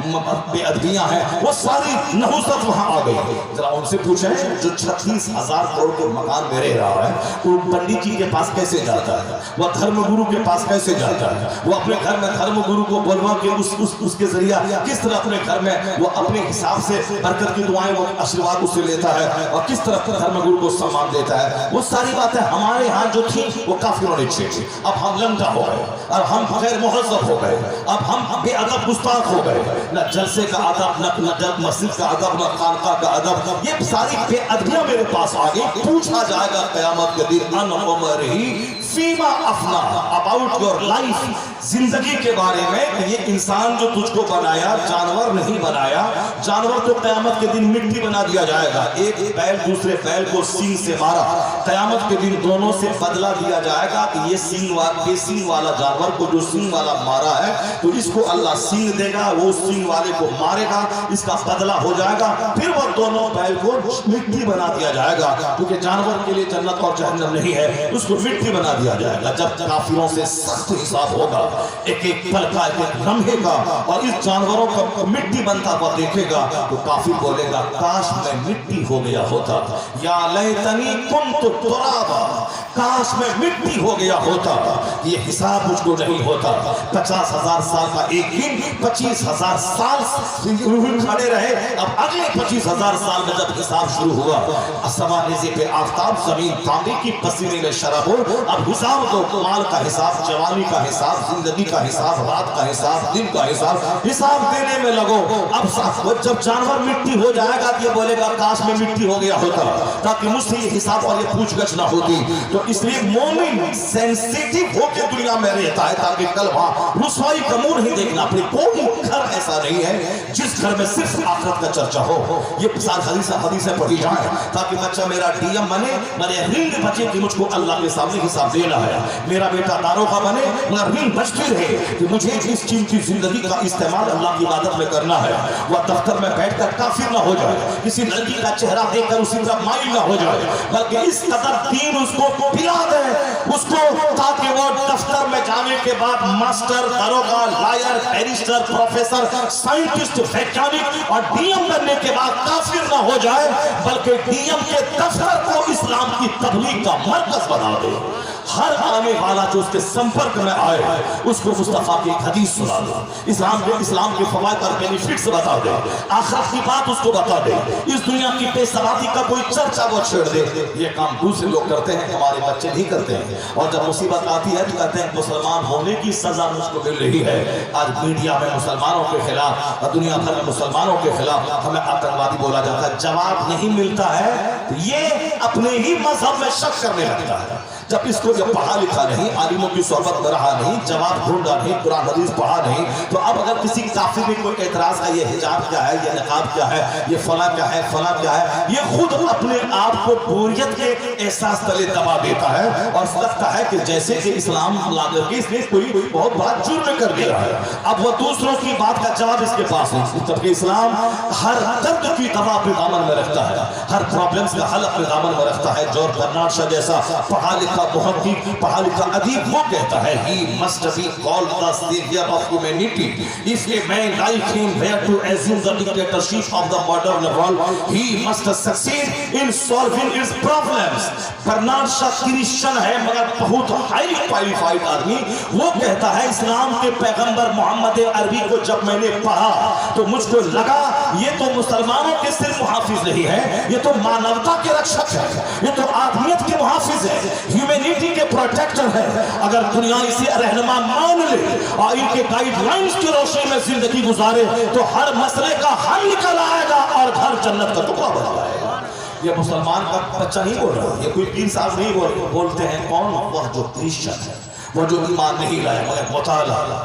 A: بے ادبیاں ہیں، وہ ساری نحوست وہاں آ گئی۔ ذرا ان سے پوچھیں جو 36,000 کروڑ کے مکان میں رہ رہا ہے وہ پنڈت جی کے پاس کیسے جاتا ہے، وہ دھرم گرو کے پاس کیسے جاتا ہے، وہ اپنے گھر میں دھرم گرو کو بلوا کے اس کے ذریعہ کس طرح اپنے گھر میں وہ اپنے حساب سے برکت کی دعائیں وہ آشیرواد اس سے لیتا ہے، اور کس طرح دھرم گرو کو سامان دیتا ہے، وہ ساری باتیں ہمارے ہاں جو تھی وہ کافروں نے چھیڑی۔ اب ہم لنگڑا ہو گئے، اب ہم غیر مہذب ہو گئے، اب ہم بے ادب گستاخ ہو گئے، نہ جلسے کا ادب، نہ مسجد کا ادب، نہ خانقاہ کا ادب، یہ ساری بے ادبیاں میرے پاس آ گئی۔ پوچھا جائے گا قیامت کے دن ان عمرہ فیما افنا، اباؤٹ یور لائف، زندگی کے بارے میں کہ یہ انسان جو تجھ کو بنایا جانور نہیں بنایا، جانور تو قیامت کے دن مٹی بنا دیا جائے گا، ایک بیل دوسرے بیل کو سینگ سے مارا، قیامت کے دن دونوں سے بدلہ دیا جائے گا کہ یہ سینگ والا جانور کو جو سینگ والا مارا ہے تو اس کو اللہ سینگ دے گا، وہ سینگ والے کو مارے گا، اس کا بدلہ ہو جائے گا، پھر وہ دونوں بیل کو مٹی بنا دیا جائے گا، کیونکہ جانور کے لیے جنت اور جہنم نہیں ہے، اس کو مٹی بنا دیا جائے گا۔ جب کافروں سے سخت حساب ہوگا، ایک ایک پل کا، ایک ایک لمحے کا، اور اس جانوروں کو مٹی بنتا ہوا دیکھے گا تو کافر بولے گا کاش میں مٹی ہو گیا ہوتا، یا لیتنی کنت ترابا، کاش میں مٹی ہو گیا ہوتا، یہ حساب مجھ کو نہیں ہوتا۔ 50,000 سال کا ایک دن 25,000 سال کھڑے رہے، اب اگلے 25,000 سال میں جب حساب شروع ہوا، اسما نیزے پہ آفتاب، زمین تانبے کی، پسینے میں شراب، اب حساب دو، مال کا حساب، جوانی کا حساب، زندگی کا حساب، رات کا حساب، دن کا حساب، حساب دینے میں لگو۔ اب جب جانور مٹی ہو جائے گا یہ بولے گا کاش میں مٹی ہو گیا ہوتا تاکہ مجھ سے یہ حساب اور یہ پوچھ گچھ نہ ہوتی۔ تو اس لیے مومن سینسیٹیو ہو کے دنیا میں رہتا ہے تاکہ کل وہاں رسوائی کا منہ نہیں دیکھنا پڑے۔ کوئی گھر ایسا نہیں ہے جس گھر میں صرف آخرت کا چرچا ہو۔ یہ ساتھ حدیثیں پڑھی جائیں تاکہ بچہ میرا ڈی ایم بنے، میرے رنگ بچے کہ مجھ کو اللہ کے سامنے حساب دینا ہے، میرا بیٹا داروغہ بنے، میرا رنگ بچتی رہے کہ مجھے اس قیمتی زندگی کا استعمال اللہ کی عبادت میں کرنا ہے۔ وہ دفتر میں بیٹھ کر کافر نہ ہو جائے، کسی لڑکی کا چہرہ دیکھ کر اسی طرح مائل نہ ہو جائے، بلکہ اس قدر دین اس کو پلا دے اس کو تاکہ وہ دفتر میں جانے کے بعد ماسٹر، داروغہ، لائر، بیرسٹر، پروفیسر، سائنٹسٹ، ویگیانک اور ڈی ایم بننے کے بعد کافر نہ ہو جائے، بلکہ ڈی ایم کے دفتر کو اسلام کی تبلیغ کا مرکز بنا دے۔ ہر آنے والا جو اس کے سمپرک میں آئے اس کو مصطفیٰ کی ایک حدیث سنا دے، اسلام کے فوائد اور بینیفٹس بتا دے، آخرت کی بات اس کو بتا دے، اس دنیا کی بے ثباتی کا کوئی چرچا وہ چھیڑ دے۔ یہ کام دوسرے لوگ کرتے ہیں، ہمارے بچے نہیں کرتے ہیں، اور جب مصیبت آتی ہے تو کہتے ہیں مسلمان ہونے کی سزا مجھ کو مل رہی ہے۔ آج میڈیا میں مسلمانوں کے خلاف اور دنیا بھر میں مسلمانوں کے خلاف ہمیں آتنکوادی بولا جاتا ہے، جواب نہیں ملتا ہے تو یہ اپنے ہی مذہب میں شک کرنے لگتا ہے۔ جب اس کو جب پڑھا لکھا نہیں، عالموں کی صحبت میں رہا نہیں، جواب ڈھونڈا نہیں، قرآن حدیث پڑھا نہیں، تو اب اگر کسی کافر میں کوئی اعتراض ہے، یہ حجاب کیا ہے، یہ نقاب کیا ہے، یہ فلاں کیا ہے، فلاں کیا ہے، یہ خود اپنے آپ کو بوریت کے احساس تلے دبا دیتا ہے اور لگتا ہے کہ جیسے کہ اسلام لا کر کے اس نے کوئی بہت بڑا جرم کر دیا ہے۔ اب وہ دوسروں کی بات کا جواب اس کے پاس ہے، جبکہ اسلام ہر درد کی دوا اپنے دامن میں رکھتا ہے، ہر پرابلمز کا حل اپنے دامن میں رکھتا ہے۔ جارج برنارڈ شاہ جیسا پڑھا لکھا محقق، پڑھا لکھا ادیب وہ کہتا ہے he must be called the savior of humanity if a man like him were to assume the dictatorship of the modern world he must succeed in solving its problems۔ Bernard Shaw Christian ہے مگر بہت high qualified آدمی، وہ کہتا ہے اسلام کے پیغمبر محمد عربی کو جب میں نے پڑھا تو مجھ کو لگا یہ تو مسلمانوں کے صرف محافظ نہیں ہے، یہ تو مانوتا کے رکشک ہے، یہ تو آدمیت کے محافظ ہے، ہیومینٹی کے پروٹیکٹر ہے۔ اگر دنیا اسے رہنما مان لے اور ان کے گائیڈ لائنز کی روشنی میں زندگی گزارے تو ہر مسئلے کا حل نکل آئے گا اور گھر جنت کا ٹکڑا بن جائے گا۔ یہ مسلمان کا بچہ نہیں بول رہا، یہ کوئی 3 سال نہیں بولتے ہیں، کون؟ وہ جو کرسچن ہے، وہ جو ایمان نہیں لائے مگر مطالعہ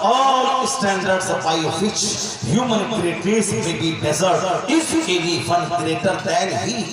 A: All standards by which human greatness may be measured is any one greater than he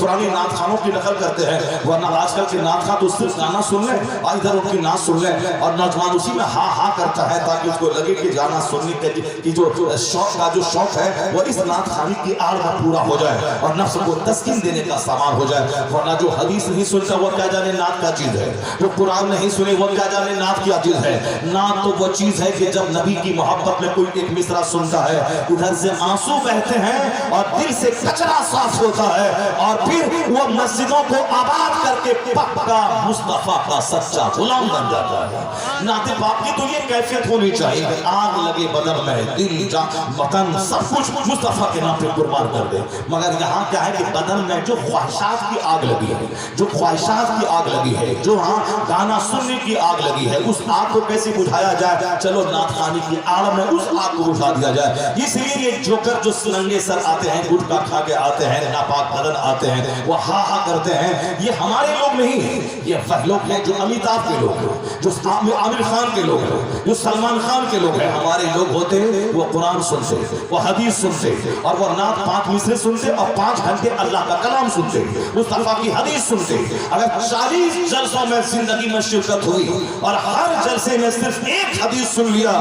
A: پرانی نعت خانوں کی نقل کرتے ہیں، ورنہ آج کل کے نعت خان تو صرف گانا سن لیں اور ادھر ان کی نعت سن لیں اور نوجوان اسی میں ہاں ہاں کرتا ہے تاکہ اس کو لگے کہ گانا سننے کی جو شوق کا جو شوق ہے وہ اس نعت خانی کی آڑ میں پورا ہو جائے اور نفس کو تسکین دینے کا سامان ہو جائے۔ ورنہ جو حدیث نہیں سنتا وہ کیا جانے نعت کا چیز ہے، جو قرآن نہیں سنے وہ کیا جانے نعت کیا چیز ہے۔ نعت تو وہ چیز ہے کہ جب نبی کی محبت میں کوئی ایک مصرع سنتا ہے ادھر سے آنسو بہتے ہیں اور دل سے کچرا صاف ہوتا ہے اور پھر وہ مسجدوں کو آباد کر کے پکا مصطفیٰ کا سچا غلام بن جاتا ہے۔ نعت پاک کی تو یہ کیفیت ہونی چاہیے کہ آگ لگے بدن میں، دل جان وطن سب کچھ مصطفیٰ کے نام پہ قربان کر دے۔ مگر یہاں کیا ہے کہ بدن میں جو خواہشات کی آگ لگی ہے، جو خواہشات کی آگ لگی ہے، جو ہاں گانا سننے کی آگ لگی ہے، اس آگ کو کیسے بجھایا جائے؟ چلو نعت خوانی کی آڑ میں اس آگ کو بجھا دیا جائے۔ اس لیے یہ جوکر جو ننگے سر آتے ہیں، گٹکا کھا کے آتے ہیں، ناپاک بدن آتے ہیں، وہ ہاں ہاں کرتے ہیں، یہ ہمارے لوگ نہیں ہیں، یہ وہ لوگ ہیں جو امیتابھ کے لوگ ہیں، جو عامر خان کے لوگ ہیں، جو سلمان خان کے لوگ ہیں۔ ہمارے لوگ ہوتے وہ قرآن سنتے، وہ حدیث سنتے اور وہ نعت 5 مصرے سنتے اور 5 گھنٹے اللہ کا کلام سنتے، مصطفیٰ کی حدیث سنتے۔ اگر 40 جلسوں میں زندگی میں شرکت ہوئی اور ہر جلسے میں صرف ایک حدیث سن لیا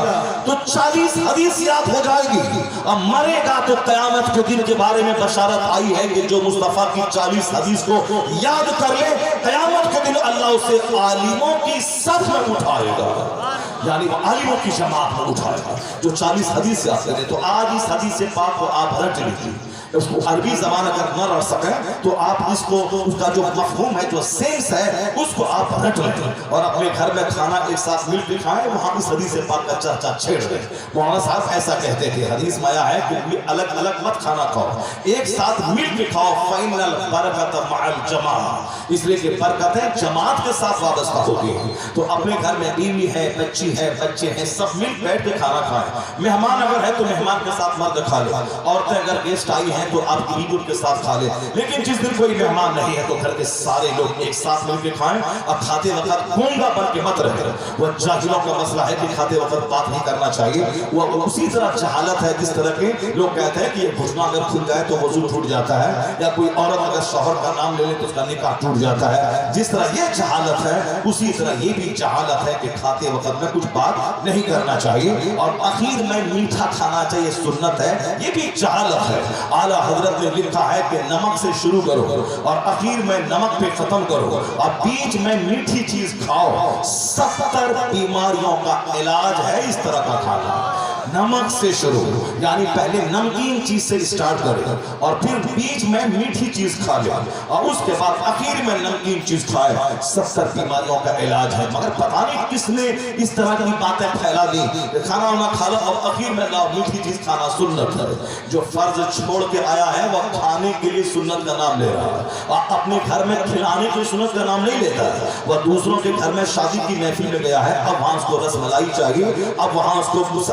A: تو 40 حدیث یاد ہو جائے گی اور مرے گا تو قیامت کے دن کے بارے میں بشارت آئی ہے کہ جو مصطفیٰ کی 40 حدیث کو یاد کر لے قیامت کے دن اللہ اسے عالموں کی صف میں اٹھائے گا، یعنی وہ عالموں کی جماعت میں اٹھائے گا جو 40 حدیث سے آتے ہیں۔ تو آج اس حدیث پاک کو آپ رٹ لیجیے، اس کو عربی زبان اگر نہ رٹ سکیں تو آپ اس کو اس کا جو مفہوم ہے جو سینس ہے اس کو آپ رٹ لیں اور اپنے گھر میں کھانا ایک ساتھ مل کے کھائیں، وہاں اس حدیث پاک کا چرچا چھیڑ دیں۔ مولانا صاحب ایسا کہتے تھے، حدیث میں آیا ہے کہ الگ الگ مت کھانا کھاؤ، ایک ساتھ مل کے کھاؤ، فَإِنَّ الْبَرَكَةَ مَعَ الْجَمَاعَةِ، اس لیے کہ برکتیں جماعت کے ساتھ وابستہ ہوتی ہیں۔ تو اپنے گھر میں بیوی ہے، بچی ہے، بچے ہیں، سب مل بیٹھ کے کھانا کھائیں۔ مہمان اگر ہے تو مہمان کے ساتھ مرد کھا لے، عورتیں اگر گیسٹ آئی ہیں تو آپ کی بیوی ان کے ساتھ کھا لے۔ لیکن جس دن کوئی مہمان نہیں ہے تو گھر کے سارے لوگ ایک ساتھ مل کے کھائیں اور کھاتے وقت گونگا بن کے مت رہے۔ وہ جاہلوں کا مسئلہ ہے کہ کھاتے وقت بات نہیں کرنا چاہیے، وہ اسی طرح جہالت ہے جس طرح کے لوگ کہتے ہیں کہ یہ گھٹنا اگر کھل جائے تو وضو ٹوٹ جاتا ہے، یا کوئی عورت اگر شوہر کا نام لے لے تو اس کا نکاح ٹوٹ جاتا ہے۔ جس طرح یہ جہالت ہے اسی طرح یہ بھی جہالت ہے کہ کھاتے وقت میں کچھ بات نہیں کرنا چاہیے اور آخر میں میٹھا کھانا چاہیے، سنت ہے، یہ بھی جہالت ہے۔ اعلیٰ حضرت نے لکھا ہے کہ نمک سے شروع کرو اور آخر میں نمک پہ ختم کرو اور بیچ میں میٹھی چیز کھاؤ، 70 بیماریوں کا علاج ہے اس طرح کا کھانا۔ نمک سے شروع، یعنی پہلے نمکین چیز سے اسٹارٹ کرے اور پھر بیچ میں میٹھی چیز کھا لے اور اس کے بعد آخر میں نمکین چیز کھائے، 70 بیماریوں کا علاج ہے۔ مگر پتہ نہیں کس نے اس طرح کی باتیں پھیلا دی کہ کھانا وانا کھا لو اور آخر میں میٹھی چیز کھانا سنت ہے۔ جو فرض چھوڑ کے آیا ہے وہ کھانے کے لیے سنت کا نام لے رہا ہے اور اپنے گھر میں کھلانے کے سنت کا نام نہیں لیتا ہے۔ وہ دوسروں کے گھر میں شادی کی محفل میں گیا ہے، اب وہاں اس کو رس ملائی چاہیے، اب وہاں اس کو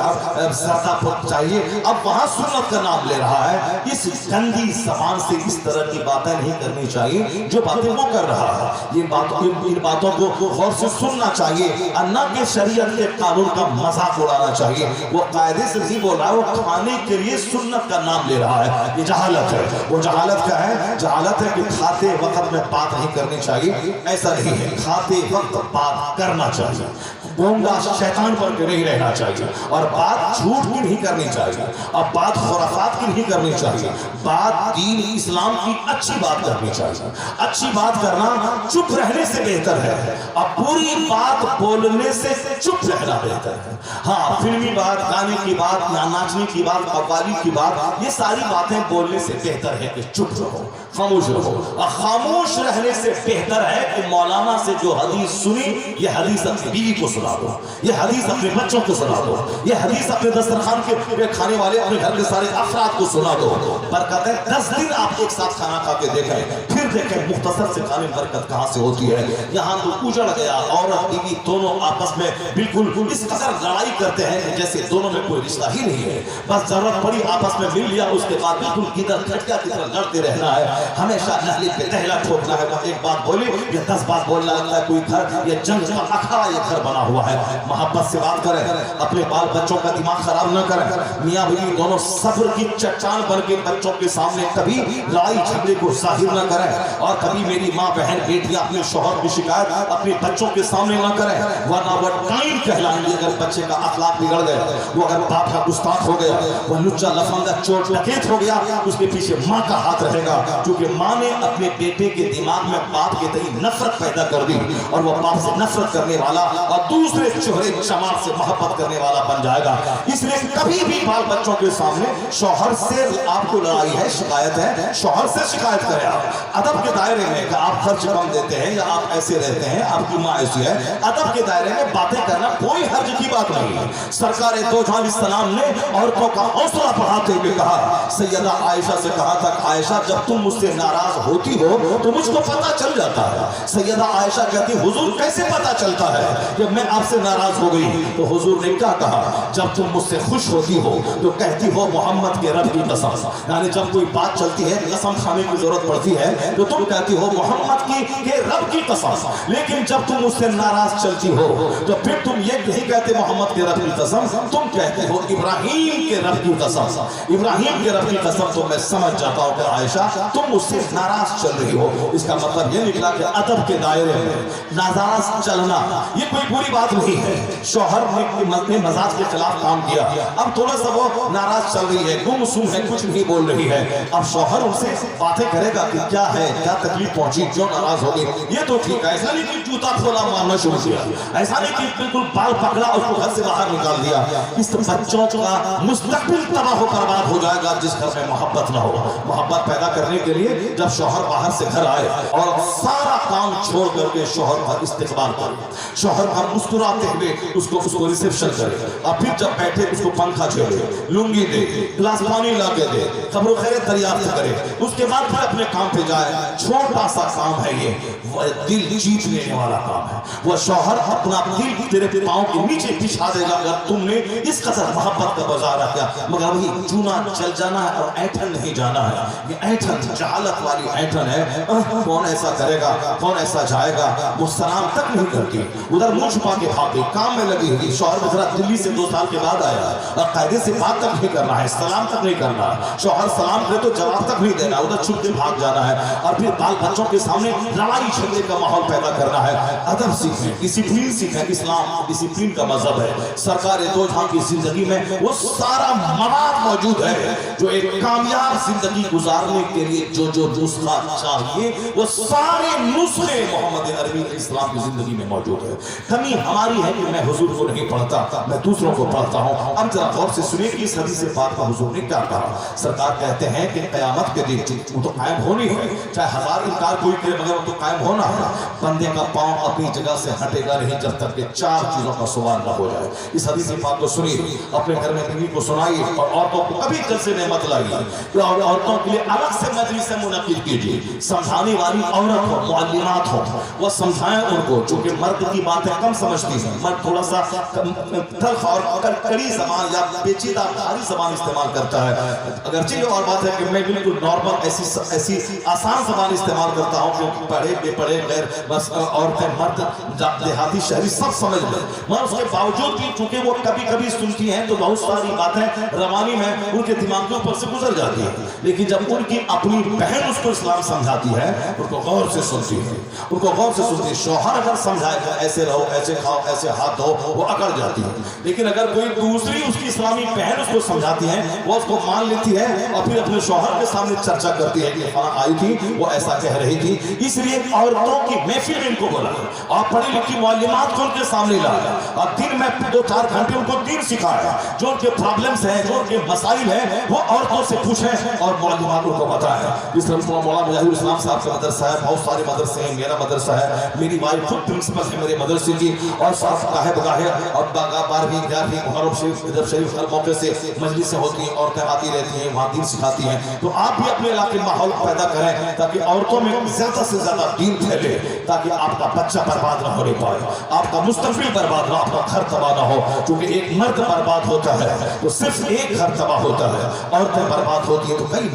A: زیادہ پت چاہیے، اب وہاں سنت کا نام لے رہا ہے۔ اس گندی زبان سے اس طرح کی باتیں نہیں کرنی چاہیے جو باتیں وہ کر رہا ہے۔ ان باتوں کو غور سے سننا چاہیے اور نہ کہ شریعت کے قانون کا مذاق اڑانا چاہیے۔ وہ قاعدے سے نہیں بول رہا ہے، وہ کھانے کے لیے سنت کا نام لے رہا ہے، یہ جہالت ہے۔ وہ جہالت کیا ہے؟ جہالت ہے کہ کھاتے وقت میں بات نہیں کرنی چاہیے، ایسا نہیں ہے، کھاتے وقت بات کرنا چاہیے، گونگا شیطان پر کے نہیں رہنا چاہیے اور بات جھوٹ کی نہیں کرنی چاہیے اور بات خرافات کی نہیں کرنی چاہیے، بات دین اسلام کی اچھی بات کرنی چاہیے۔ اچھی بات کرنا چپ رہنے سے بہتر ہے اور پوری بات بولنے سے چپ رہنا بہتر ہے۔ ہاں، فلمی بات، گانے کی بات، ناچنے کی بات، قوالی کی بات، یہ ساری باتیں بولنے سے بہتر ہے کہ چپ رہو، خاموش رہو۔ اور خاموش رہنے سے بہتر ہے کہ مولانا سے جو حدیث سنی یہ حدیث اپنی بیوی کو سنا دو، یہ حدیث اپنے بچوں کو سنا دو، یہ حدیث اپنے دسترخوان کے کھانے والے اپنے گھر کے سارے افراد کو سنا دو۔ برکت ہے 10 دن آپ ایک ساتھ کھانا کھا کے دیکھیں، پھر دیکھیں مختصر سے کھانے میں برکت کہاں سے ہوتی ہے۔ یہاں تو اجڑ گیا، عورت بیوی دونوں آپس میں بالکل اس قدر لڑائی کرتے ہیں کہ جیسے دونوں میں کوئی رشتہ ہی نہیں ہے، بس ضرورت پڑی آپس میں مل لیا، اس کے بعد بالکل کدھر کھٹکا کی طرح لڑتے رہنا ہے ہمیشہ نہلی پہ دہلا ٹھوکنا ہے. وہ ایک بات بولی یا 10 بات بولنا لگتا ہے. کوئی گھر یہ جنگ کا اکھڑا یہ گھر بنا ہوا ہے. محبت سے بات کریں, اپنے بال بچوں کا دماغ خراب نہ کریں. میاں بیوی دونوں صبر کی چٹان بن کے بچوں کے سامنے کبھی لڑائی جھگڑے کو ظاہر نہ کریں, اور کبھی میری ماں بہن بیٹیاں اپنے شوہر کی شکایت اپنے بچوں کے سامنے نہ کریں, ورنہ وہ ٹائم کہلائیں گے. اگر بچے کا اخلاق بگڑ گیا, وہ اگر باپ کا گستاخ ہو گیا, وہ لچا لفنگا چور ڈکیت ہو گیا, اس کے پیچھے ماں کا ہاتھ رہے گا. کیونکہ ماں نے اپنے بیٹے کے دماغ میں باپ کے تئیں نفرت پیدا کر دی, اور وہ باپ سے نفرت کرنے والا اور دوسرے چہرے چمار سے محبت کرنے والا بن جائے گا. اس لیے کبھی بھی بال بچوں کے سامنے شوہر سے آپ کو لڑائی ہے, شکایت ہے, شوہر سے شکایت کریں. آپ ادب کے دائرے میں کہ آپ خرچ کم دیتے ہیں یا آپ ایسے رہتے ہیں, آپ کی ماں ایسی ہے, ادب کے دائرے میں باتیں کرنا کوئی حرج کی بات نہیں ہے. سرکار دو جہاں السلام نے عورتوں کا حوصلہ بڑھاتے ہوئے کہا, سیدہ عائشہ سے کہا تھا, عائشہ جب تم مجھ سے ناراض ہوتی ہو تو مجھ کو پتہ چل جاتا ہے. سیدہ عائشہ کہتی, حضور کیسے پتہ چلتا ہے کہ میں آپ سے ناراض ہو گئی؟ تو حضور نے کیا کہا, جب تم مجھ سے خوش ہوتی ہو تو کہتی ہو محمد کے رب کی قسم. یعنی جب کوئی بات چلتی ہے, قسم کھانے کی ضرورت پڑتی ہے, تو تم کہتی ہو محمد کے رب کی قسم. لیکن جب تم مجھ سے ناراض چلتی ہو تو پھر تم یہ نہیں کہتے محمد کے رب کی قسم, تم کہتے ہو ابراہیم کے رب کی قسم. ابراہیم کے رب کی قسم تو میں سمجھ جاتا ہوں کہ عائشہ تم مجھ سے ناراض چل رہی ہو. اس کا مطلب یہ نکلا کہ ادب کے دائرے میں ناراض چلنا یہ کوئی بری بات نہیں ہے. شوہر نے مزاج کے خلاف کام کیا, اب تھوڑا سا وہ ناراض چل رہی ہے, گم سم ہے, کچھ نہیں بول رہی ہے. اب شوہر ان سے باتیں کرے گا کہ کیا ہے, کیا تکلیف پہنچی, کیوں ناراض ہوگی. یہ تو ٹھیک ہے, ایسا نہیں کہ جوتا کھولا مارنا شروع کیا, ایسا نہیں کہ بالکل بال پکڑا اور اس کو گھر سے باہر نکال دیا. اس بچوں کا مستقبل تباہ و برباد ہو جائے گا جس گھر میں محبت نہ ہو. محبت پیدا کرنے کے لیے جب شوہر باہر سے گھر آئے اور سارا کام چھوڑ کر کے شوہر کا استقبال کرے, شوہر کا مسکراتے ہوئے اس کو ریسیپشن کرے, اور پھر جب بیٹھے اس کو پنکھا چھوڑے, لنگی دے, گلاس پانی لا کے دے, خبر و خیر دریافت کرے. اس کے بعد پھر اپنے کام پہ جائے. چھوٹا سا کام ہے یہ, وہ دل جیت لینے والا کام ہے. وہ شوہر اپنا دل تیرے پاؤں کے نیچے بچھا دے گا اگر تم نے اس قدر محبت کا مظاہرہ کیا. مگر وہی چونا چل جانا ہے اور ایٹھن نہیں جانا ہے. یہ ایٹھن جہالت والی ایٹھن ہے. کون ایسا کرے گا, کون ایسا جائے گا, وہ سلام تک نہیں کرتی, ادھر منہ چھپا کے بھاگے, کام میں لگی ہوئی. شوہر بچارا دلی سے 2 سال کے بعد آیا اور قاعدے سے بات تک نہیں کرنا ہے, سلام تک نہیں کرنا ہے. شوہر سلام کرے تو جواب تک نہیں دینا, ادھر چھپ کے بھاگ جانا ہے, اور پھر بال بچوں کے سامنے لڑائی جھگڑے کا ماحول پیدا کرنا ہے. ادب سیکھیں, ڈسپلین سیکھیں. اسلام ڈسپلین کا مذہب ہے. سرکار دو جہاں کی زندگی میں وہ سارا مواد موجود ہے جو ایک کامیاب زندگی گزارنے کے لیے جو نسخہ چاہیے, وہ سارے نسخے محمد عربی اسلام کی زندگی میں موجود ہے. کمی ہماری ہے کہ میں حضور کو نہیں پڑھتا, میں دوسروں کو پڑھتا ہوں. اب ذرا غور سے سنیے کہ اس حدیث پاک کا حضور نے کیا کہا. سرکار کہتے ہیں کہ قیامت کے دن وہ تو قائم ہونی ہے, چاہے 1000 انکار کوئی کرے, مگر وہ تو قائم ہونا ہے. بندے کا پاؤں اپنی جگہ سے ہٹے گا نہیں جب تک کہ 4 چیزوں کا سوال نہ ہو جائے. اس حدیث پاک کو سنیے, اپنے گھر میں بیوی کو سنائیے, اور عورتوں کو کبھی جلسے میں مت لائیے. عورتوں کے لیے الگ سے مجلس منعقد کیجیے. سمجھانے والی عورت ہو, معلمات ہو, وہ سمجھائیں ان کو, چونکہ مرد کی باتیں کم سمجھتی ہیں. مرد تھوڑا سا تلخ اور کڑی زبان یا پیچیدہ بھاری زبان استعمال کرتا ہے. اگرچہ یہ اور بات ہے کہ میں بالکل نارمل ایسی آسان زبان استعمال کرتا ہوں, کیونکہ پڑھے بے پڑھے غیر بس عورتیں مرد دیہاتی شہری سب سمجھ لیں. مگر اس کے باوجود بھی چونکہ وہ کبھی کبھی سنتی ہیں تو بہت ساری باتیں روانی میں ان کے دماغ کے اوپر سے گزر جاتی ہیں. لیکن جب ان کی اپنی بہن اس کو اسلام سمجھاتی ہے, ان کو غور سے سنتی ہے, ان کو غور سے سنتی ہے. شوہر اگر سمجھائے گا ایسے رہو, ایسے کھاؤ, ایسے ہاتھ دھو, وہ اکڑ جاتی ہے. لیکن اگر کوئی دوسری اس کی اسلامی بہن اس کو سمجھاتی ہے, وہ اس کو مان لیتی ہے اور پھر اپنے شوہر کے سامنے چرچا کرتی ہے کہ فلاں آئی تھی, وہ ایسا کہہ رہی تھی. اس لیے عورتوں کی محفل میں ان کو بولا اور پڑھی لکھی معلمات کو ان کے سامنے لایا اور دن میں 2-4 گھنٹے ان کو دین سکھایا. جو ان کے پرابلمز ہیں, جو ان کے مسائل ہیں, وہ عورتوں سے پوچھیں اور معلمات کو بتائیں. جس طرح مولانا مجاہد الاسلام صاحب کا مدرسہ ہے, بہت سارے مدرسے ہیں, میرا مدرسہ ہے, میری وائف خود پرنسپل ہے میرے مدرسے کی, اور صاحب گاہے بگاہے اور 12ویں 11ویں محرم شریف ادب شریف ہر موقع سے مجلسیں ہوتی ہیں, عورتیں آتی رہتی ہیں, وہاں دین سکھاتی ہیں. تو آپ بھی اپنے علاقے میں ماحول پیدا کریں تاکہ عورتوں میں زیادہ سے زیادہ دین پھیلے, تاکہ آپ کا بچہ برباد نہ ہونے پائے, آپ کا مستقبل برباد نہ, آپ کا گھر تباہ نہ ہو. کیونکہ ایک مرد برباد ہوتا ہے تو صرف ایک گھر تباہ ہوتا ہے, عورتیں برباد ہوتی ہیں تو کئی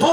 A: 2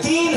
A: 3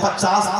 A: 50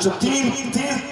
A: جو تین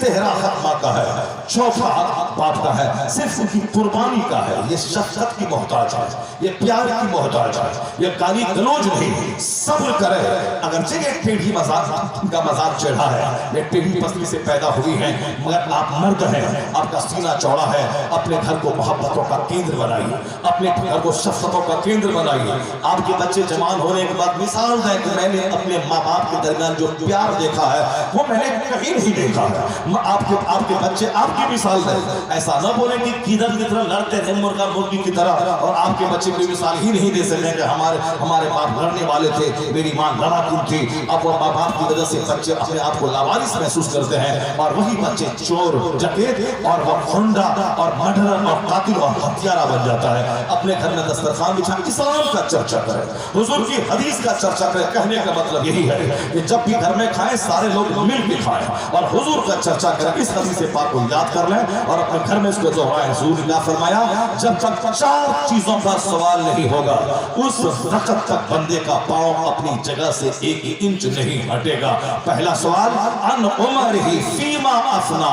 A: تہرا خط ماں کا ہے، چوتھا حق باپ کا ہے، صرف ان کی قربانی کا ہے۔ یہ شفقت کی محتاج ہے، یہ پیار کی محتاج ہے، یہ گالی گلوچ نہیں، صبر کرے۔ اگرچہ یہ ٹیڑھی کا مزاج چڑھا ہے، یہ ٹیڑھی پسلی سے پیدا ہوئی ہے، مگر آپ مرد ہیں، آپ کا سینہ چوڑا ہے۔ اپنے گھر کو محبتوں کا کیندر بنائیے، اپنے گھر کو شفقتوں کا کیندر بنائیے۔ آپ کے بچے جوان ہونے کے بعد مثال دیں کہ میں نے اپنے ماں باپ کے درمیان جو پیار دیکھا ہے وہ میں نے کہیں نہیں دیکھا ہے۔ آپ کے بچے آپ کی مثال دیں، ایسا نہ بولیں کہ کدھر کی طرح لڑتے تھے مرغا مرغی کی طرح، اور آپ کے بچے کوئی مثال ہی نہیں دے سکتے کہ ہمارے باپ لڑنے والے تھے، میری ماں لڑاکن تھی۔ اب وہ ماں باپ کی وجہ سے بچے اپنے آپ کو لاوارث محسوس کرتے ہیں، اور وہی بچے چور ڈکیت اور وہ گنڈا اور مرڈرر اور قاتل اور ہتھیارہ بن جاتا ہے۔ اپنے گھر میں دسترخوان بچھا اسلام کا چرچا کرے، حضور کی حدیث کا چرچا کرے۔ کہنے کا مطلب یہی ہے کہ جب بھی گھر میں کھائیں سارے لوگ مل کے کھائیں اور حضور کا چرچا کریں۔ اس حدیث پاک کو یاد کر لیں اور اپنے گھر میں اس کو دہرائیں۔ حضور نے فرمایا جب تک 4 چیزوں کا سوال نہیں ہوگا اس وقت تک بندے کا پاؤں اپنی جگہ سے 1 انچ نہیں ہٹے گا۔ پہلا سوال ان عمرہ فیما افنا،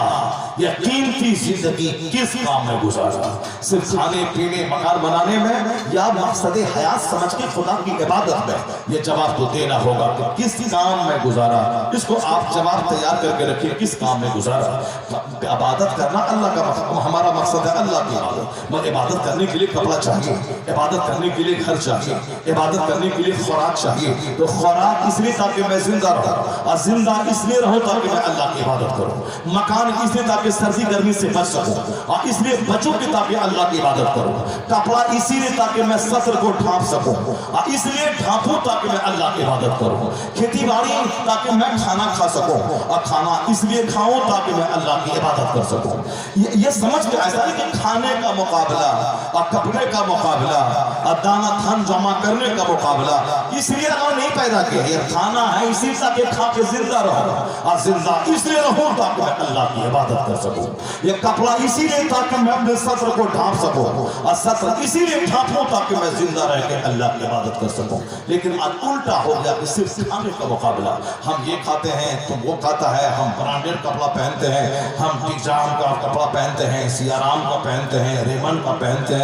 A: یہ قیمتی زندگی کس کام میں گزارا؟ صرف کھانے پینے مکان بنانے میں یا مقصد حیات سمجھ کے خدا کی عبادت میں؟ یہ جواب تو دینا ہوگا کہ کس کام میں گزارا۔ اس کو آپ جواب تیار کر کے رکھیے، کس کام میں گزارا۔ عبادت کرنا اللہ کا ہمارا مقصد ہے، اللہ کی عبادت۔ مگر عبادت کرنے کے لیے کپڑا چاہیے، عبادت کرنے کے لیے گھر چاہیے، عبادت کرنے کے لیے خوراک چاہیے۔ تو خوراک اس لیے تاکہ میں زندہ رہوں، اور زندہ اس لیے رہوں تاکہ میں اللہ کی عبادت کروں۔ مکان اس لیے تاکہ سردی گرمی سے بچ سکوں، اور اس لیے بچوں کے تاکہ اللہ کی عبادت کروں۔ کپڑا اسی لیے تاکہ میں سطر کو ڈھانپ سکوں، اور اس لیے ڈھانپوں تاکہ میں اللہ کی عبادت کروں۔ کھیتی باڑی تاکہ میں کھانا کھا سکوں، اور کھانا اس لیے کھاؤں تاکہ میں اللہ کی عبادت کر سکوں۔ یہ سمجھ کے ایسا نہیں کہ کھانے کا مقابلہ اور کپڑے کا مقابلہ اور دانا دھن جمع کرنے کا مقابلہ اس لیے اللہ نہیں پیدا کیا۔ یہ کھانا ہے اسی تاکہ کھا کے زندہ رہوں، اور زندہ اس لیے رہوں تاکہ میں اللہ کی عبادت کر سکوں۔ یہ کپڑا اسی لیے تاکہ میں اپنے سطر کو ڈھانپ سکوں، اور سطر اسی لیے ڈھانپوں تاکہ میں زندہ رہ کے اللہ کی عبادت کر سکوں۔ لیکن آج الٹا ہو گیا کہ صرف کھانے کا مقابلہ، ہم یہ کھاتے ہیں تم وہ کھاتا ہے، ہم برانڈیڈ کپڑا پہنتے ہیں، ہم ٹیجام کا کپڑا پہنتے ہیں، سیارام کا پہنتے ہیں، ریمن کا پہنتے ہیں،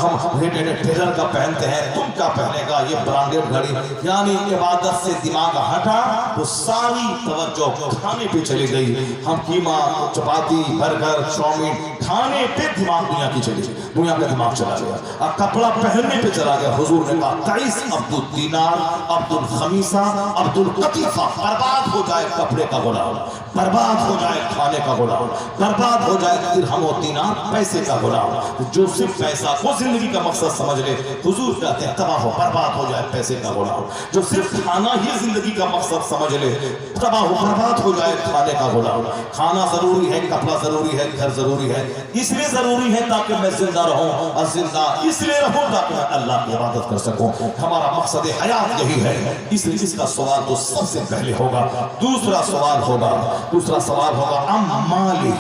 A: ہم ٹیلر کا پہنتے ہیں، تم کیا پہنے گا یہ برانڈیڈ گھڑی۔ یعنی عبادت سے دماغ ہٹا تو ساری توجہ کھانے پہ چلی گئی۔ ہم قیمہ چپاتی برگر چاؤمین کھانے پہ دماغ دنیا کی چلی گئی، دنیا کا دماغ چلا گیا، اور کپڑا پہننے پہ چلا گیا۔ حضور نے کہا تعیس عبد الدینار عبد الخمیسہ عبد القطیفہ، برباد ہو جائے کپڑے کا غلام، برباد ہو جائے کھانے کا غلام، برباد ہو جائے درہم و دینار پیسے کا غلام۔ جو صرف پیسہ کو زندگی کا مقصد سمجھ لے، حضور کہتے ہیں تباہ ہو برباد ہو جائے پیسے کا غلام۔ جو صرف کھانا ہی زندگی کا مقصد سمجھ لے، تباہ ہو برباد ہو جائے کھانے کا غلام۔ کھانا ضروری ہے، کپڑا ضروری ہے، گھر ضروری ہے، اس لیے ضروری ہے تاکہ میں زندہ رہوں، اور زندہ اس لیے رہوں تاکہ میں اللہ کی عبادت کر سکوں۔ ہمارا مقصد حیات یہی ہے، اس لیے اس کا سوال تو سب سے پہلے ہوگا۔ دوسرا سوال ہوگا ام مالی،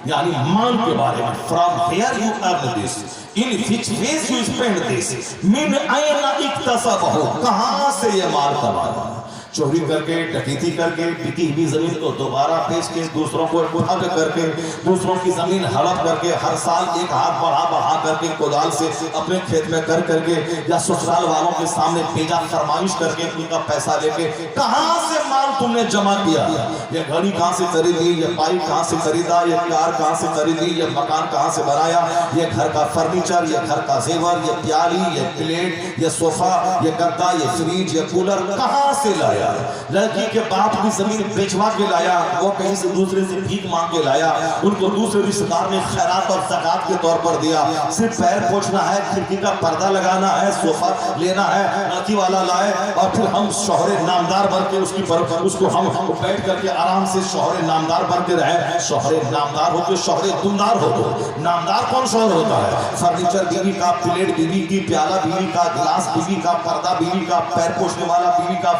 A: یعنی مال کے بارے میں۔ from where you earn this, in which ways you spend this, من أين اکتسبہ، کہاں سے یہ مال کمایا؟ چوری کر کے، ڈکیتی کر کے، بکی ہوئی زمین کو دوبارہ بیچ کے، دوسروں کو ٹھگ کر کے، دوسروں کی زمین ہڑپ کر کے، ہر سال ایک ہاتھ بڑھا کر کے کودال سے اپنے کھیت میں کر کے، یا سسرال والوں کے سامنے بیجا فرمائش کر کے ان کا پیسہ لے کے، کہاں سے مال تم نے جمع کیا؟ یہ گھڑی کہاں سے خریدی، یہ پائپ کہاں سے خریدا، یہ کار کہاں سے خریدی، یہ مکان کہاں سے بنایا، یہ گھر کا فرنیچر، یہ گھر کا زیور، یہ پیالی، یہ پلیٹ، یہ صوفہ، یہ گدا، یہ فریج، یہ کولر کہاں سے لایا؟ لڑکی کے باپ کی زمین بیچوا کے لایا، وہ کہیں سے دوسرے سے بھیک مانگ کے لایا، ان کو دوسرے رشتہ دار نے خیرات اور زکات کے طور پر دیا۔ صرف پیر پوچھنا ہے، کھڑکی کا پردہ لگانا ہے، صوفہ لینا ہے، لڑکی والا لائے، اور پھر ہم شوہر نامدار بن کے اس کو ہم بیٹھ کر کے آرام سے شوہر نامدار بن کے رہے۔ شوہر نامدار ہو کے شوہر دمدار ہو تو نامدار کون شوہر ہوتا ہے؟ فرنیچر بیوی کا، پلیٹ بیوی کی، پیالہ بیوی کا، گلاس بیوی کا، پردہ بیوی کا، پیر پوچھنے والا بیوی کا،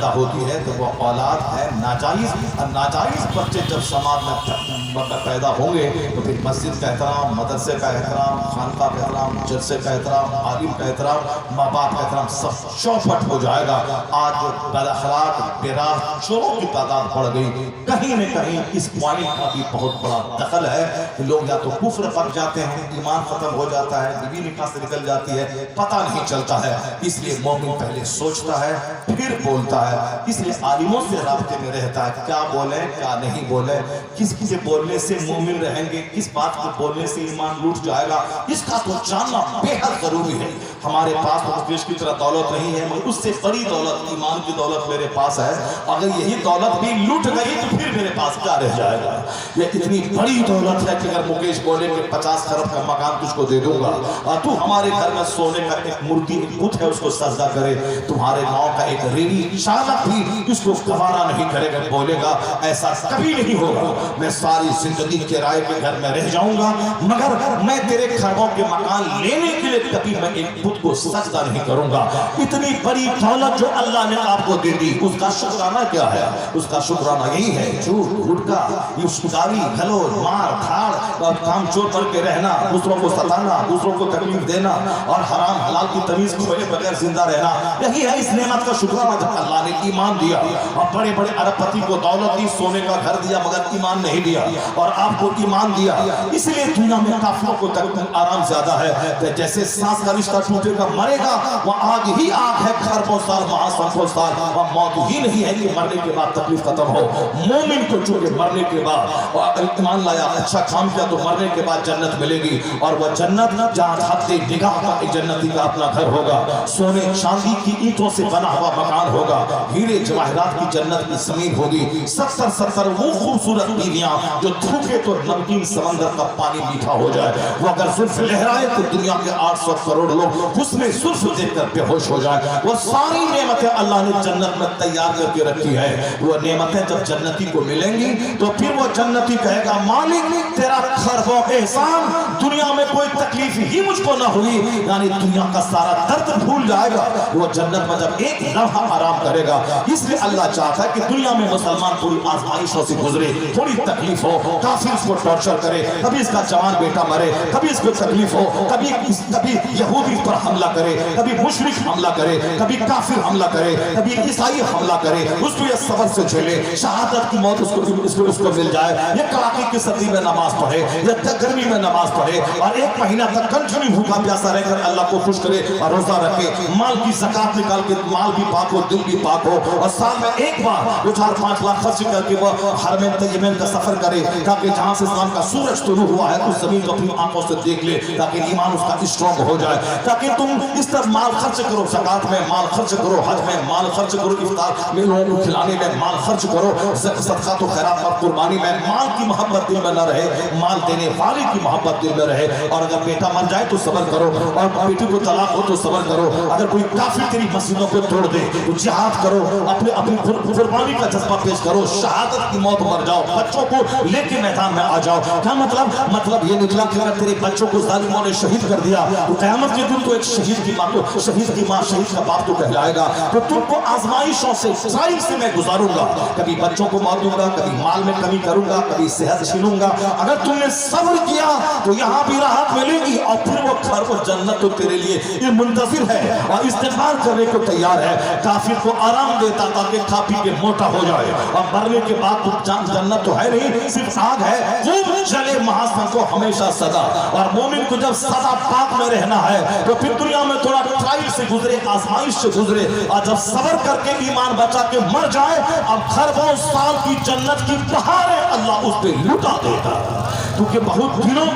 A: پیدا ہوتی ہے تو وہ اولاد ہے ناجائز، اور ناجائز بچے جب سماج میں پیدا ہوں گے تو پھر مسجد کا احترام، مدرسے کا احترام، خانقاہ کا احترام، جلسے کا احترام، عالم کا احترام، ماں باپ کا احترام سب چوپٹ ہو جائے گا۔ آج بد اخلاق بے راہ چوروں کی تعداد بڑھ گئی، کہیں نہ کہیں اس پوائنٹ کا بھی بہت بڑا دخل ہے کہ لوگ یا تو کفر پر جاتے ہیں، ایمان ختم ہو جاتا ہے، بیوی نکاح سے نکل جاتی ہے، پتہ نہیں چلتا ہے۔ اس لیے مومن پہلے سوچتا ہے پھر بولتا ہے، اس لیے عالموں سے رابطے میں رہتا ہے، کیا بولیں کیا نہیں بولیں، کس کے بولنے سے مومن رہیں گے، کس بات کو بولنے سے ایمان لوٹ جائے گا، اس کا تو جاننا بے حد ضروری ہے۔ ہمارے پاس تو مفلس کی طرح دولت نہیں ہے، مگر اس سے بڑی دولت ایمان کی دولت میرے پاس ہے، اگر یہی دولت بھی لوٹ گئی تو پھر میرے پاس کیا رہ جائے گا۔ یہ اتنی بڑی دولت ہے کہ اگر مکیش بولے کہ 50 کروڑ کا مکان تجھ کو دے دوں گا اور تو ہمارے گھر میں سونے کا ایک مورتی ایک بت ہے اس کو سجدہ کرے، تمہارے گاؤں کا ایک ریڑھی چالک بھی اس کو گوارا نہیں کرے گا، بولے گا ایسا کبھی نہیں ہوگا، میں ساری زندگی کرائے کے گھر میں رہ جاؤں گا مگر میں تیرے خربوں کے مکان لینے کے لیے کبھی میں ایک بت کو سجدہ نہیں کروں گا۔ اتنی بڑی دولت جو اللہ نے آپ کو دے دی، اس کا شکرانہ کیا ہے؟ اس کا شکرانہ یہی ہے جھوٹ گھٹکا گالی گلوچ مار دھاڑ کام چور کر کے رہنا، دوسروں کو ستانا، دوسروں کو تکلیف دینا اور حرام حلال کی تمیز کھوئے بغیر زندہ رہنا، یہی ہے اس نعمت کا شکرانہ جب اللہ نے ایمان دیا۔ اور بڑے بڑے ارب پتی کو دولت دی، سونے کا گھر دیا مگر ایمان نہیں دیا، اور آپ کو ایمان دیا۔ اس لیے دنیا میں کافروں کو آرام زیادہ ہے، جیسے سانس کا رشتہ ٹوٹے گا مرے گا، وہ آگ ہی آگ ہے، خربوں سال مہاسنکھوں سال، وہ موت ہی نہیں ہے کہ مرنے کے بعد تکلیف ختم ہو۔ مومن کو چونکہ مرنے کے بعد ایمان لایا، اچھا کام کیا تو مرنے کے بعد جنت ملے گی، اور وہ جنت جہاں ہفتے نگاہ کا ایک جنتی کا اپنا گھر ہوگا، سونے چاندی کی اینٹوں سے بنا ہوا مکان ہوگا، ہیرے جواہرات کی جنت کی زمین ہوگی، 70 وہ خوبصورت بیویاں جو تھوکے تو نمکین سمندر کا پانی میٹھا ہو جائے، وہ اگر زلف لہرائے تو دنیا کے 800 کروڑ لوگ اس میں زلف دیکھ کر بے ہوش ہو جائے۔ وہ ساری نعمتیں اللہ نے جنت میں تیار کر کے رکھی ہے، وہ نعمتیں جب جنتی کو ملیں گی تو پھر وہ جنتی کہے گا مالک تیرا خربوں احسان، دنیا میں کوئی تکلیف ہی مجھ کو نہ ہوئی، یعنی دنیا کا سارا درد بھول جائے گا، وہ جنت میں جب ایک لمحہ آرام کرے گا۔ اس لیے اللہ چاہتا ہے کہ دنیا میں مسلمان تھوڑی آزمائشوں سے گزرے، تھوڑی تکلیف ہو، کافر اس کو ٹارچر کرے، کبھی اس کا جوان بیٹا مرے، کبھی اس کو تکلیف ہو، کبھی یہودی پر حملہ کرے، کبھی مشرک حملہ کرے، کبھی کافر حملہ کرے، کبھی عیسائی حملہ کرے، اس کو یہ صبر سے جھیلے، شہادت کی موت اس کو مل جائے، یہ کڑاکے کی سردی میں نماز پڑھے، یہ گرمی میں نماز پڑھے، اور 1 مہینہ تک کنٹینیو بھوکا پیاسا رہ کر اللہ کو خوش کرے اور روزہ رکھے، مال کی زکات نکال کے مال بھی پاک ہو، دل بھی پاک ہو، اور سال میں ایک بار 4-5 لاکھ خرچ کر کے وہ حرم طیبین کا سفر کرے، تاکہ جہاں سے اسلام کا سورج طلوع ہوا ہے اس زمین کو اپنی آنکھوں سے دیکھ لے، تاکہ ایمان اس کا اسٹرانگ ہو جائے، تاکہ تم اس طرح مال خرچ کرو، زکات میں مال خرچ کرو، حج میں مال خرچ کرو، افطار میں لوگوں کو کھلانے میں مال خرچ کرو، صدقات و خیرات اور قربانی میں مال کی محبت دل میں نہ رہے، مال دینے والے کی محبت دل میں رہے۔ اور اگر بیٹا مر جائے تو صبر کرو، اور بیٹی کو طلاق ہو تو صبر کرو، اگر کوئی کافر تیری مسجدوں پہ توڑ دے تو جہاد کرو، اپنی قربانی کا جذبہ پیش کرو، شہادت کی موت مر جاؤ، بچوں کو لے کے میدان میں آ جاؤ۔ کیا مطلب یہ نکلا کہ اگر تیرے بچوں کو ظالموں نے شہید کر دیا تو قیامت کے دن تو ایک شہید کی ماں شہید کا باپ تو کہلائے گا، تو تم کو آزمائشوں سے ساری سے میں گزاروں گا، کبھی بچوں کو مار دوں گا، کبھی مال میں کمی کروں گا، کبھی صحت چھینوں گا، اگر تم نے صبر کیا تو یہاں بھی راحت ملے گی، اور پھر وہ گھر کو جنت تو تیرے لیے یہ منتظر ہے اور استغفار کرنے کو تیار ہے۔ کافر کو آرام دیتا تاکہ کھا پی کے موٹا ہو جائے، اور مرنے کے بعد جنت تو ہے نہیں، صرف آگ ہے، وہ جلے مہاسنکھوں ہمیشہ سدا، اور مومن کو جب سدا پاک میں رہنا ہے تو پھر دنیا میں تھوڑا ٹرائل سے گزرے، آزمائش سے گزرے، اور جب صبر کر کے ایمان بچا کے مر جائے، اب خربوں سال کی جنت کی بہاریں اللہ اس پہ لٹا دیتا، کیونکہ بہت دنوں